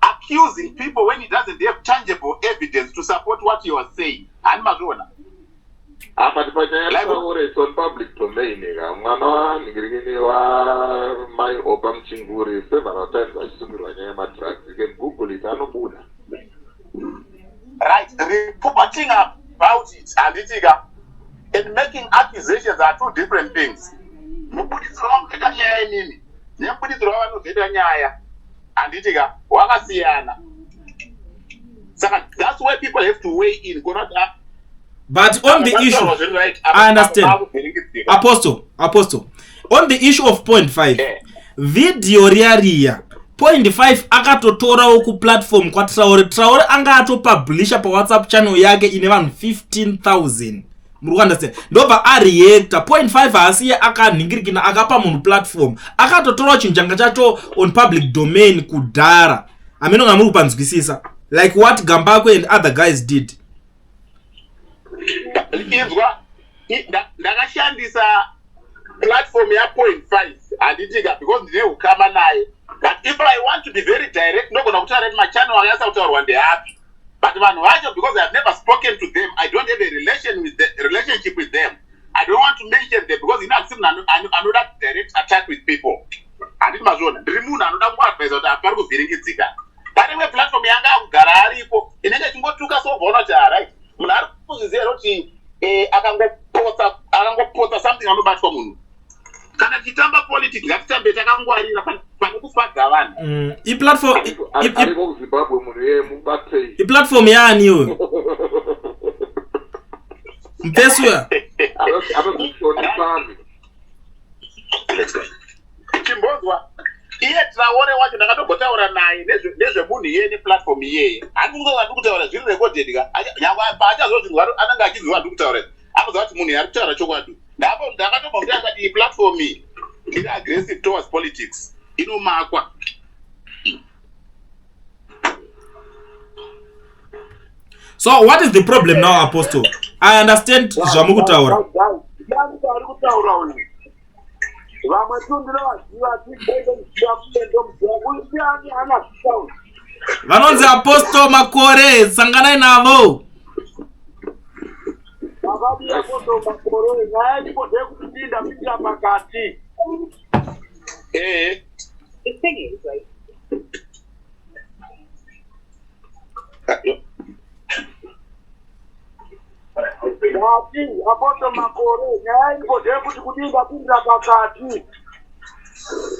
accusing people when he doesn't have tangible evidence to support what he was saying. Hani mazvona. But it's on public domain. Mwana ningirigini wa mai opa mchinguri several times achisungirwa nyaya matracks. You can Google it, anobuda. Right, reporting about it and making accusations are two different things. Mubuditsira muketa nyaya nini? Nebuditsira vanozeta nyaya anditika wakasiyana. Saka that's why people have to weigh in. But on the issue, I understand. Apostle. On the issue of 0.5, video ria 0.5 akatotorawo ku platform kwa Traore anga atopublisha pa WhatsApp channel yake ine vanhu 15,000. Muri understand? Ndobva reactor 0.5 asiye akanhingirikina akapa munhu platform akatotorawo chinjanga chacho on public domain kudhara. Aminonga muri kupanzwisisa like what Gambakwe and other guys did. Ndakashandisa platform ya 0.5 anditika because ndine ukama naye. But if I want to be very direct, ndogona kutaura kuti machannel akasa kutaurwa ndeapi. But vanhu vacho because I have never spoken to them, I don't have a relationship with them. I don't want to mention them because anoda direct attack with people. Anditi mazvona ndiri munhu anoda kuadvisa kuti apari kuvhiringidzika. Pane platform yanga akugara aripo inenge chingotuka sobvona kuti right. Munhu ari kuzviziva kuti akangopota something anobatwa munhu. Kana tichitamba politics ngatitambe takangwarira pane kufadza vanhu. Platform yaani iwe? Mpeswa. Chimbozwa iye Traore wacho ndakatogotaura naye nezvemunhu iyeye neplatform iyeye. Handingoziva ndikutaura zviri recorded ka. Nyangwe achazozvinzwa anenge achiziva ndikutaura. Anoziva kuti munhu ari kutaura chokwadi. Ndakatobva kuti akati platform iyi iri aggressive towards politics. Inomakwa. So what is the problem now, Apostle? I understand Jamukutaura. Vanonzi Apostle Makore sanganai navo. The thing is, right?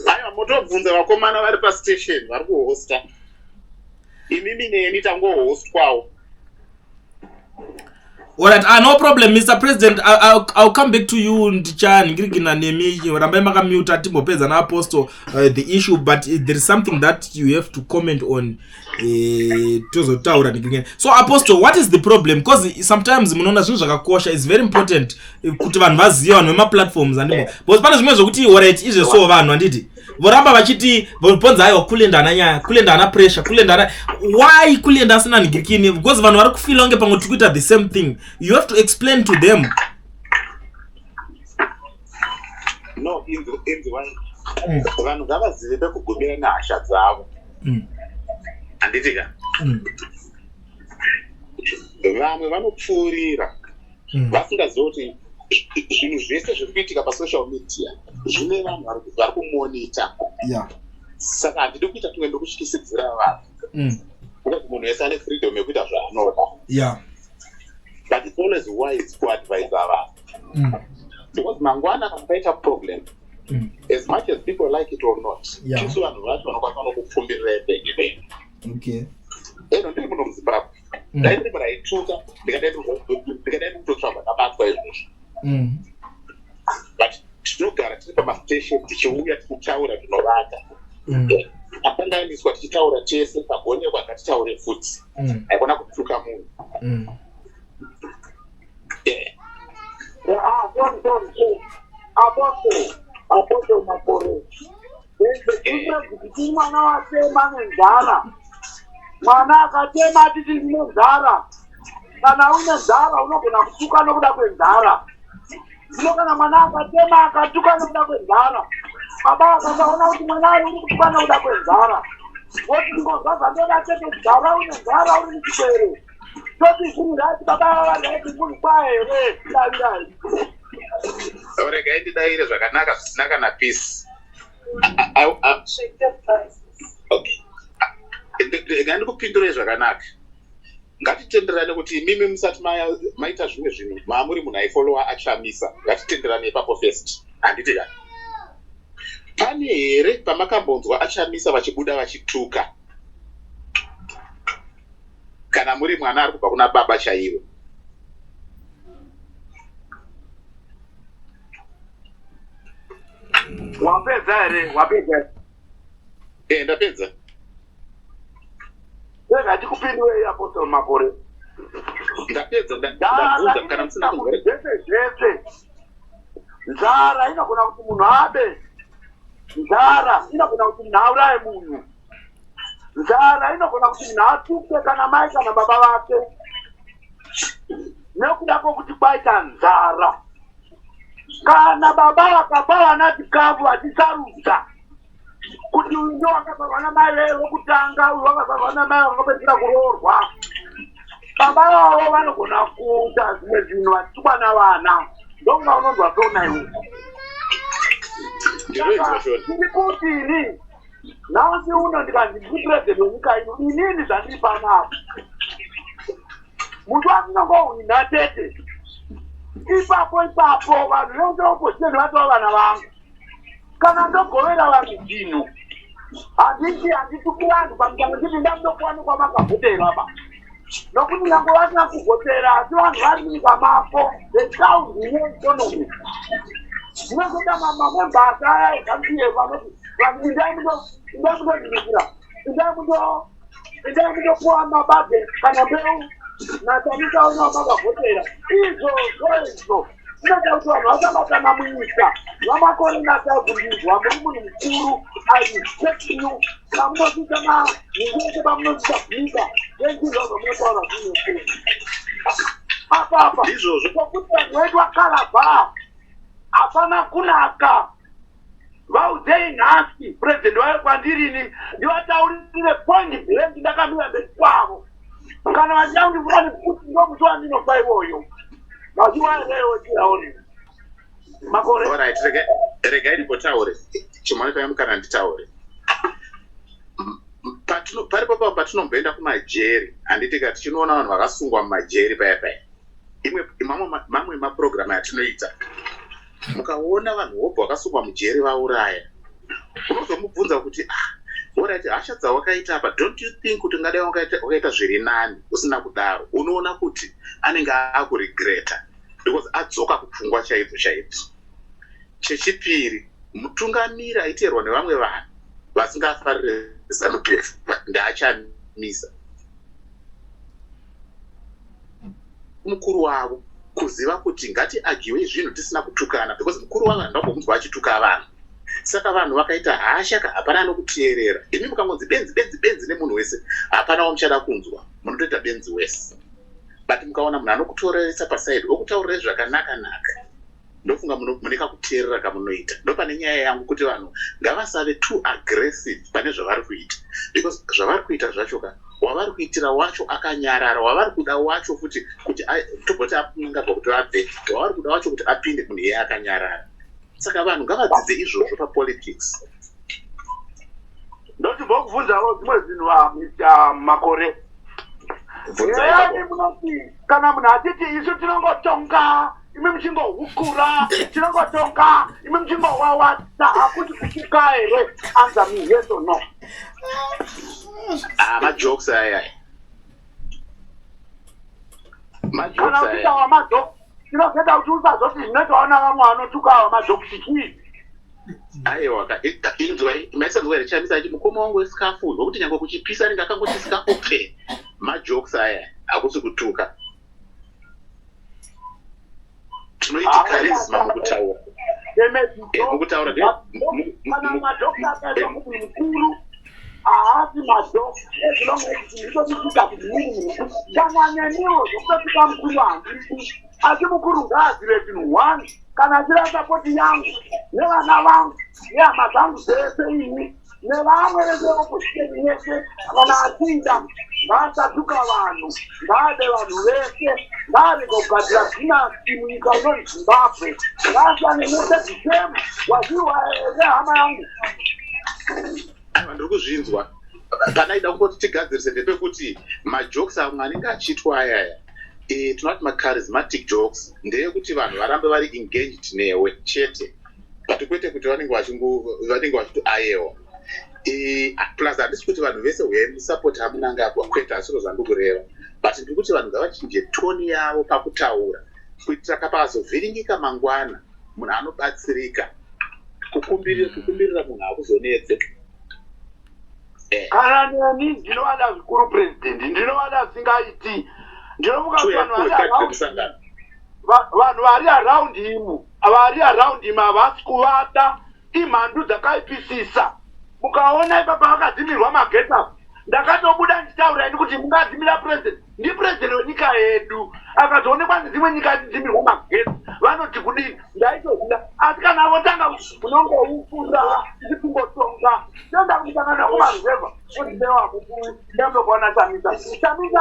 Aiwa motobvunza vakomana vari pastation vari kuhosta. Imimi neni tangohostwawo. Alright, no problem, Mr. President. I'll come back to you Ndichani ngirigina nemi rambai makamute timbopedza na Apostle the issue, but there is something that you have to comment on tozotaura ngirigina. So Apostle, what is the problem? Because sometimes munoona zvinhu zvakakosha is very important kuti vanhu vazive vanhu vema platforms andimo. Because pane zvimwe zvokuti alright izve so vanhu anditi voramba vachiti vonponza aiwa kulenda nanyaya kulenda na pressure kulenda na why kulenda asina ngirikini, because vanhu vari kufila unge pamwe tikuita the same thing. You have to explain to them. No, in the one vanhu ngavazive pekugumira nehasha dzavo handitika vamwe vanopfuurira vasingazivi kuti zvinhu zvese zviri kuitika pasocial media zvine vanhu vari kumonita. Saka handidi kuita tuende kutyisidzira vanhu kuti munhu wese ane freedom yekuita zvaanoda. But it's always wise to advise vanhu because mangwana kana paita problem as much as people like it or not tisu vanhu vacho vanokwanisa nokupfumbirira ebheki. Eno ndiri muno muzimbabwe ndaiti muraituka ndikadai kutotsvagwa nabatwa izvozvo, but tinogara tiri pamastation tichiuya tichitaura zvinovaka apandaendiswa tichitaura tese pagonekwa ngatitaure futi haikona kutuka munhu. Apostle makore kuti mwana wasema nenzara, mwana akatema titi nenzara, kana une nzara unogona kutuka nokuda kwenzara. Zvino kana mwana akatema akatuka nokuda kwenzara, baba akasaona kuti mwana ari uri kutuka nokuda kwenzara, woti ndingozaza ndoda chete nzara une nzara uri muchikwere toti zvinhu zvati baba vavaiti munhu kwahere davirai regai ndidaire zvakanaka zvisina kana peace. Ngandikupindure zvakanaka. Ngatitenderane kuti imimi musati maita zvimwe zvinhu maamuri munhu aifollowa achamisa. Ngatitenderane ipapo first. Handiti ka pane here pamakambonzwa achamisa vachibuda vachituka kana muri mwana ari kubva kuna baba chaivo? Wapedza here? Wapedza? Ndapedza. Ndikupindure Apostle makore. Ndapedza ndabvunza kana musina kunzwa zvese. Nzara inogona kuti munhu abe. Nzara inogona kuti munhu auraye munhu. Nzara inogona kuti munhu atuke kana mai kana baba vake. Nekuda kwokuti kwaita nzara. Kana baba akapa vana chikafu achisarudza kuti uyu ndo wakabarwa namai veve wokutanga, uyu wakabarwa namai vakapedzisira kuroorwa, baba vavo vanogona kuita zvimwe zvinhu vachitukwa navana. Ndonga unonzwa sona iwe. Ndiri kuti ini nhasi uno ndikanzi ndiri purezidendi wenyika ino, inini zvandiri panapa muntu asinongohwina tete. Ipapo vanhu venze opposition vatova vana vangu. Kana ndogovera vanhu zvinhu handituki vanhu pamutanga kuti ndamunokuwanikwa makavhotera apa nokuti nyange vasina kuvhotera asi vanhu vari munyika mako thesaundi yeeconomy zvinozoita mamembasi aya egambiye vanoti vanhu indai munozvinikira indai munopuwa mabage kana mbeu natamisa uno makavhotera izvozvo zvinoita kuti vanhu vasabatana munyika vamakore nasavhundizwa muri munhu mukuru aispektiu pamunoita maningi pamunoita kunyika vezvizvozvo munotaura zvinoku apapa pokuti vanhu vedu vakarabha hapana kunaka. Vaudei nhasi purezidendi wayo kwandirini ndivataurire point blank ndakamira mberi kwavo kana vachandivura nekuti ndomuti wandinofa iwoyo vachiwaerewo tiraone makore. Alright, regai ndimbotaure chimwe paya mukana nditaure paripo patinomboenda kumajeri. Handitika tichinoona vanhu vakasungwa mumajeri paya paya. Mamwe mapurogiramu atinoita mukaona vanhu vobva vakasungwa mujeri vauraya, unozomubvunza kuti Alright, hasha dzawakaita apa, don't you think kuti ungadai wakaita zviri nani usina kudaro? Unoona kuti anenge akuregreta because adzoka kupfungwa chaizvo. Chechipiri, mutungamiri aiterwa nevamwe vanhu vasingafarire ZANU-PF ndaachamisa mukuru wavo kuziva kuti ngati agiwe zvinhu tisina kutukana because mukuru wavo ndakubvunzwa achituka vanhu. Saka vanhu vakaita hasha hapana anokuteerera. Imi mukangonzi benzi nemunhu wese hapana wamuchada kunzwa, munotoita benzi wese. But mukaona munhu anokutoreresa pasaidi okutaurira zvakanaka ndofunga muneka kuteerera kamunoita. Ndopane nyaya yangu kuti vanhu ngavasave too aggressive pane zvavari kuita because zvavari kuita zvacho wavari kuitira wacho akanyarara, wavari kuda wacho futi kuti tobvoti apunga kuti abve, wavari kuda wacho kuti apinde munhu iye akanyarara. Saka vanhu ngavadzidze izvozvo papolitics. Ndoti mbokubvunzawo dzimwe zvinhu vamuita makore. Kana munhu achiti isu tinongotonga, imi muchingohukura, tinongotonga, imi muchingovawata, hakuti kutuka here? Answer me, yes or no? Majokes aya. Kana uchitawa majokes, tinoketa kuti usazoti zvinotaona vamwe vanotukawa majokes chii? Aiwa, maisanzwa here chamisa achi mukoma wangu wesikafu, nokuti nyange kuchipisa ringe akangoti sikafu pe. Majokes aya, hakusi kutuka. Tunoiti charisma mukutaura. Mukutaura kana majokes akaita kuti mukuru haasi majokes ezvinongoitika kuti munhu danganeniwo zvokutotuka mukuru handisi, asi mukuru ngaazive chinhu one, kana achira sapoti yangu nevana vangu nehama dzangu dzese ini nevamwe vezeopusiteni yese, kana achiita ngaasatuka vanhu, ngaade vanhu vese, ngaade kugadzira dhinasti munyika inonzi Zimbabwe, ngaasiyane nezvema waziwa here hama yangu. Ndiri kuzvinzwa kana ida kungoti tigadzirise ndepekuti majokes amwe anenge achiitwa ayaya tinoti macharismatic jokes ndeyekuti vanhu varambe vari engaged newe chete, but kwete kuti vanenge vachiti ayewa. Plus handisi kuti vanhu vese musupport hamunanga apa kwete, asiro zvandikureva, but ndiri kuti vanhu ngavachinje toni yavo pakutaura kuitira kapazovhiringika mangwana munhu anobatsirika. Kukumbirira munhu hakuzonetse. Kana neni ndinovada zvikuru president, ndinovada singaiti, ndinomuka kuti vanhu vari around him havasi kuvata, imhandu dzakaipisisa. Mukaona ipapa vakadzimirwa mageta, ndakatobuda ndichitaura ini kuti mungadzimira president, ndipresident wenyika yedu. Akazoonekwa nedzimwe nyika dzidzimirwa mageta vanoti kudini, ndaitozvida. Asi kana votanga munongoufunda ndikungotonga, ndoda kuitangana kumaruzeva kutisewa mukuru ndamnokuona Chamisa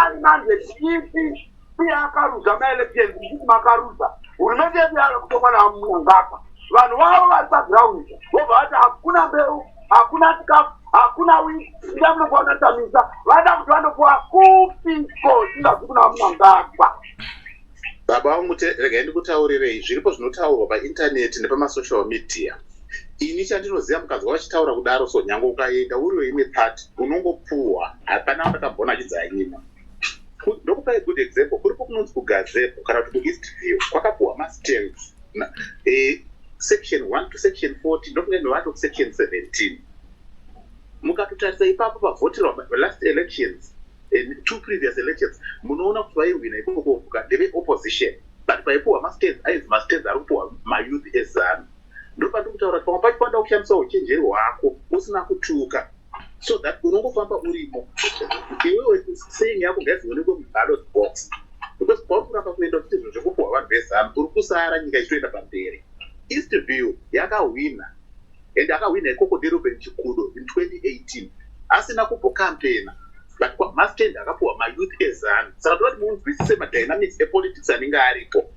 ani mandate ipi iye akaruza maelections kuti makaruza hurumende yedu yakutonga namunangapa. Vanhu vavo vari paground vobva vati hakuna mbeu, hakuna chikafu, hakuna wheat, ndamnokuona Chamisa vada kuti vandokuwa kupiko tingazi kuna munangapa. Baba vangu regai ndikutaurirei zviripo zvinotaurwa paintaneti nepamasocial media. Ini chandinoziva mukazwa vachitaura kudaro, so nyange ukaenda uriwo imwe party unongopuwa, hapana andakambona achidzanyima. Ndokupai good example, kuripo kunonzi kuGazebo kana kuti kuEastview kwakapuwa mastands section 1 to section 14 ndokunge ndovato section 17. Mukatotarisa ipapo pavhotirwa last elections, 2 previous elections, munoona kuti vaihwina ikoko ndeve opposition, but paipuwa mastands aizi mastands ari kupuwa mayouth eZANU. Ndopandi kutaura kuti pamwe pacho panoda kushandisa uchenjeri hwako usina kutuka, so that unongofamba urimo iwewe saying yako ngazionekwe muballot box, because paukuramba kuenda kuti izvo zvekupuwa vanhu veZANU uri kusara nyika ichitoenda pamberi. Eastview yakahwina, ende akahwina ikoko neRuben Chikudo in 2018 asina kumbokampena, but mastand akapuwa mayouth eZANU. Saka toti munzwisise madynamics epolitics anenge aripo,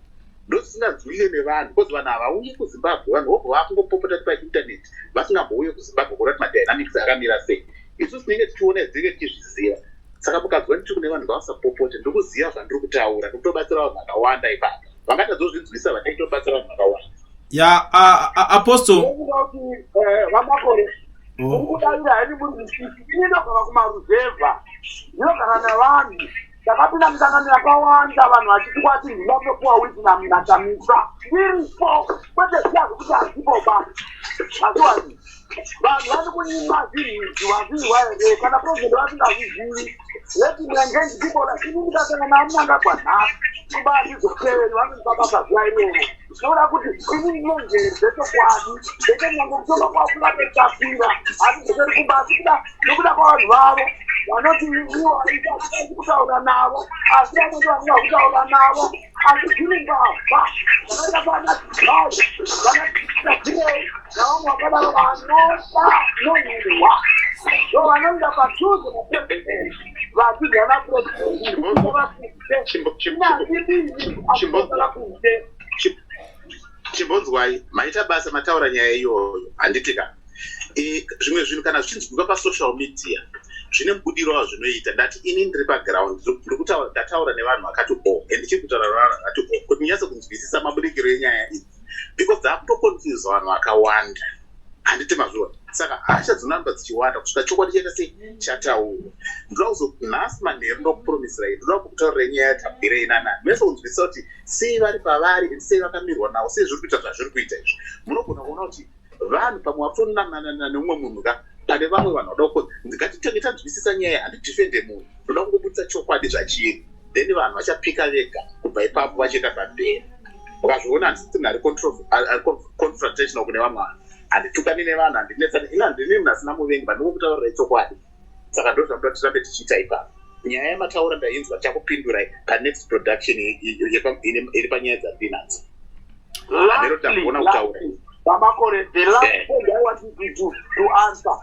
ndozisinganzwike nevanhu, because vanhu havauyi kuZimbabwe, vanhu vobva vakungopopota paintaneti vasingambouye kuZimbabwe kuona kuti madynamics akamira sei. Isu tinenge tichiona dzinenge tichizviziva. Saka mukazwa nditi kune vanhu ngavasapopote, ndikuziva zvandiri kutaura, ndikutobatsira vanhu vakawanda ipapo. Vangatadzozvinzwisa vataitobatsira vanhu vakawanda. Apostle vamakore ukudarira hani muri inogara kumaruzevha inogara navanhu takapinda mitangano yakawanda vanhu vachitikwati ndinotokuwa witi natamisa ndiripo kwete ziya zvekuti hazipo ba asiwani vanhu vani kunyima zvinhizi wazvizwa here kana president vasingazvizivi leti mlangenji tibola ini ndikasangana namunangagwa nhasi kuba ndizoperi vanondibabasa zuva iroro zvoda kuti ini ndinonjeri dzechokwadi ndeke nyange kutonga kwakura petapira asi dzekeri kubasi kuda nokuda kwavanhu vavo vanoti iwo haiti kutaura navo asi vanoti vanonga kutaura navo asi zviri mbavha vakaita vanadzau vanatadzirei navamwe vakadaro vanoda nonhirwa so vanoenda padhuze napresident vachidya napresident chimbonzwai maita basa mataura nyaya iyoyo handitika zvimwe zvinhu kana zvichinzwika pasocial media zvine mubudiro wazvo zvinoita ndati ini ndiri paground ndataura nevanhu vakati and ndichiri kutaura nevanhu vakati kuti ndinyatse kunzwisisa mabudikiro enyaya idzi because dzakutokonfuse vanhu vakawanda handiti mazviwa saka hasha dzinoramba dzichiwanda kusvika chokwadi chaita sei chataurwa ndoda kuzonhasi manheru ndokupromisirai ndoda kutaurira nyaya yatabhirei nanani mese kunzwisisa kuti sei vari pavari sei vakamirwa navo sei zviri kuita zvazviri kuita izvi munogona kuona kuti vanhu pamwe vatonanana neumwe munhu ka pane vamwe vanhu vada kuti ngatitenge tanzwisisa nyaya handidhifende munhu ndoda kungobudisa chokwadi zvachiri then vanhu vachapika vega kubva ipapo vachienda pamberi ukazviona handisiti ari confrontational kune vamwe vanhu handitukani nevanhu handinetsani ina ndini munhu asina muvengi vandingokutaurirai chokwadi saka ndo zvamuda tirambe tichiita ipapo nyaya yemataura ndainzwa chakupindurai panext production iri panyaya dzandinadzo anerotakuona kutaura Gambakwe, the last thing I want you to answer.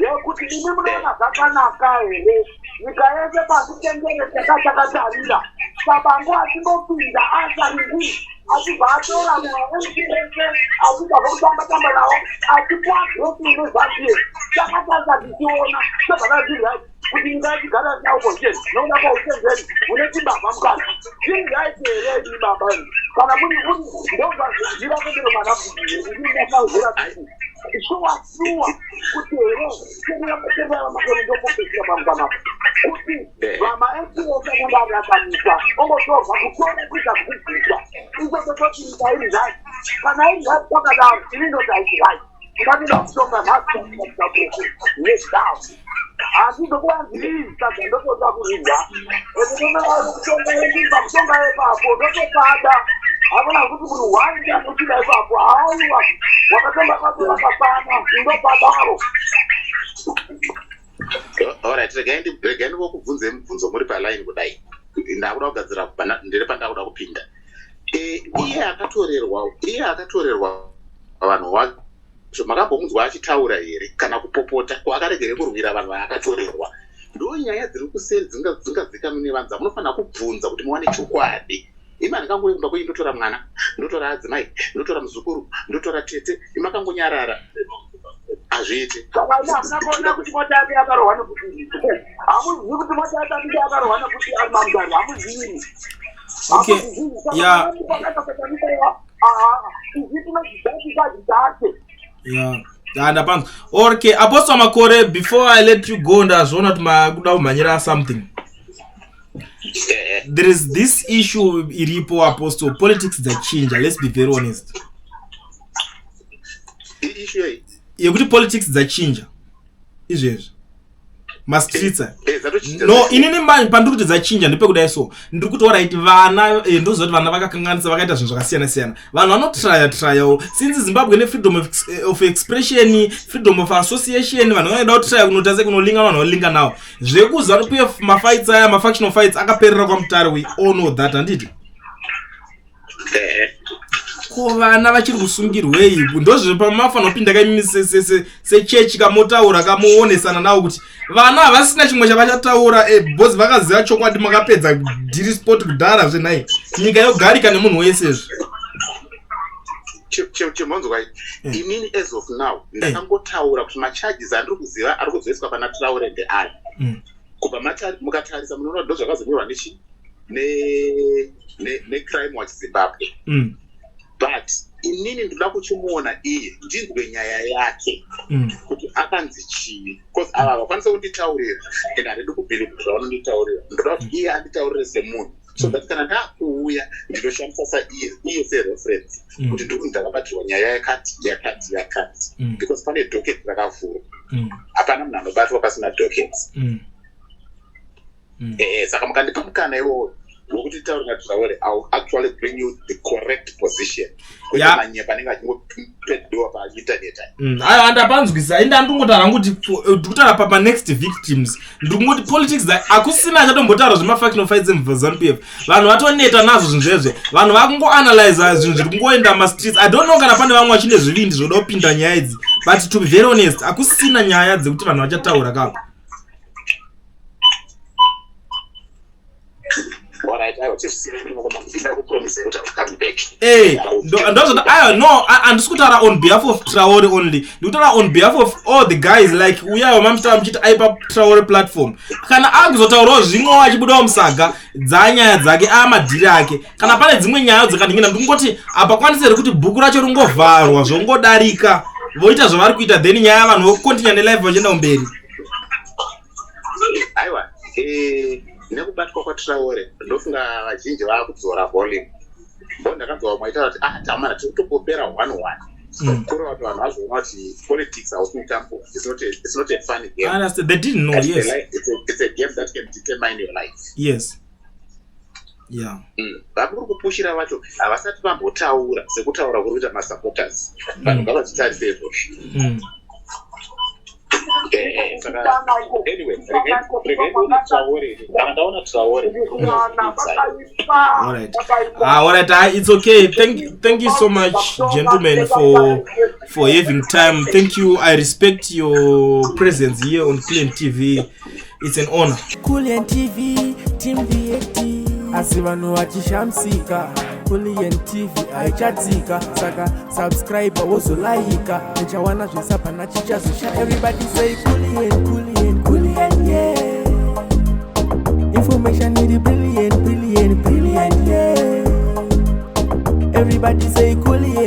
Yekuti imi munaona zvakanaka here nyika pasitengere chakatatarira sabango asingopinda asaringii achibva atora maendirese achibva kutamba nawo achikwazvosinde zvake takatasa tichiona sebvakazvirai kuti nyika ichigara nawo posheni nokuda kwautenzeri une chimbavha mukati zvinhu zvaiti here ini babani kana kuti ndobvazvira kutiro mana kuti ndinakauzira shuwa kuti here tengera makore ndokupesira pamukanapo kuti vamaendirese kundarirakanisa ongotorwa kutore kuita kugudza izotototi nyika iri zai kana iri zai kwakadaro ini ndotaiti zai ngatida kutonga nhasi nesdown handizokwanzirisa ndotoda kuridza kutonga yendimba kutonga yepapo ndotopada havona kuti munhu wanje anochida ipapo haiwa wakatonga kwato vakafana indopadaro alright regai ndivokubvunzei mubvunzo muri paline kudai ndakuda kugadzira ndiri pandakuda kupinda iye akatorerwa vanhu vacho makambomuzwa achitaura here kana kupopota kwakaregere kurwira vanhu vaakatorerwa ndo nyaya dziri kuseri dzingadzika mune vanhu dzamunofanira kubvunza kuti muwane chokwadi ima ndikangoenda kwei ndotora mwana ndotora adzimai ndotora muzukuru ndotora tete imakangonyarara hazviiti hamuna kuti mota yake yakarohwa nekuti hamuzivi kuti mota yake yakarohwa nekuti ari mamugari hamuzivi Okay, Apostle Makore, before I let you go, ndazvona kuti makuda kumhanyira something. There is this issue iripo Apostle, politics dzachinja, let's be very honest. Issue yekuti politics dzachinja izvezvi mastreetsa no inini manje pandiri kuti dzachinja ndipekudai so ndiri kuti alright vana ndozoti vana vakakanganisa vakaita zvinhu zvakasiyana siyana vanhu vanotraya since Zimbabwe ne freedom of expression, freedom of association, vanhu vanoda kutraya kunotaze kunolinga vanhu valinga nawo zvekuza nopiye mafights aya mafactional fights akaperera kwamutare we all know that handiti vana vachiri kusungirwei ndozve pamafanira kupinda kaimimi sechechi kamotaura kamuonesana nawo kuti vana havasina chimwe chavachataura bhozi vakaziva chokwadi makapedza diri sport kudhara zvenai nyika yogarika nemunhu wesezve chimhonzwai inini as of now ndakangotaura kuti macharges andiri kuziva ari kuzoiswa pana Traore ndeani kubva mukatarisa munoona ndo zvakazonyorwa nechi necrime watch Zimbabwe but inini ndoda kuchimuona iye ndinzwe nyaya yake kuti akanzi chii, because ava vakwanisa kunditaurira and handidi kubhiliva kuti vanonditaurira. Ndoda kuti iye anditaurire semunhu so that kana ndakuuya nditoshandisa saiye sereference kuti ndikuti ndakabatirwa nyaya yakati because pane docket rakavhurwa. Hapana munhu anobatwa pasina dockets. Saka mukandipa mukana iwowo wokuti taurira Traore, I will actually bring you the correct position. Manyepa anenge achingopedwa painternet. Ayo andapanzwisa enda ndingotara kuti ndikutara pa next victims ndikungoti politics akusina chatombotaura zvemafaction fights in ZANU-PF. Vanhu vatoneta nazvo zvinzvezve. Vanhu vakungoanalyze zvinhu zviri kungoenda mastreets. I don't know kana pane vamwe vachine zvivindi zvoda kupinda nyaya idzi, but to be very honest akusina nyaya dzekuti vanhu vachataura kapa. Alright, I will just see no, and skutara on behalf of Traore only. Ndikutara on behalf of all the guys like uya wamamta mchita aipa Traore platform. Kana akuzotaurawo zvimwe achibudawo musaga dzanyaya dzake amadhiri ake. Kana pane dzimwe nyaya dzakandingina ndikungoti apa kwanisere kuti bhuku racho rungovharwa zvongodarika. Voita zvavari kuita then nyaya vanhu vokontinua nelife vachienda mberi. Aiwa, nekubatwa kwaTraore ndofunga vazhinji vakudzora volume. Ndakanzwa mwaitaura kuti tamara tiri kutopera 1-1. Kuri kuti vanhu vazoona kuti politics hausimutambo. It's not a funny game. I understand. They didn't know. Yes. It's a game that can determine your life. Yes. Yeah. Vakuri kupushira vacho havasati vambotaura sekutaura kuri kuita masupporters. Vanhu ngavazvitarise izvozvo. Anyway, all right. It's okay. Thank you so much, gentlemen, for having time. Thank you. I respect your presence here on Clean TV. It's an honor. Clean TV, Team VAT. Asivanu wachishamsika. Clean TV aichatika. Saka subscribe also like. Nechawana zvisapa nachichazosha. Everybody say Clean, yeah. Information need brilliant, yeah. Everybody say Clean.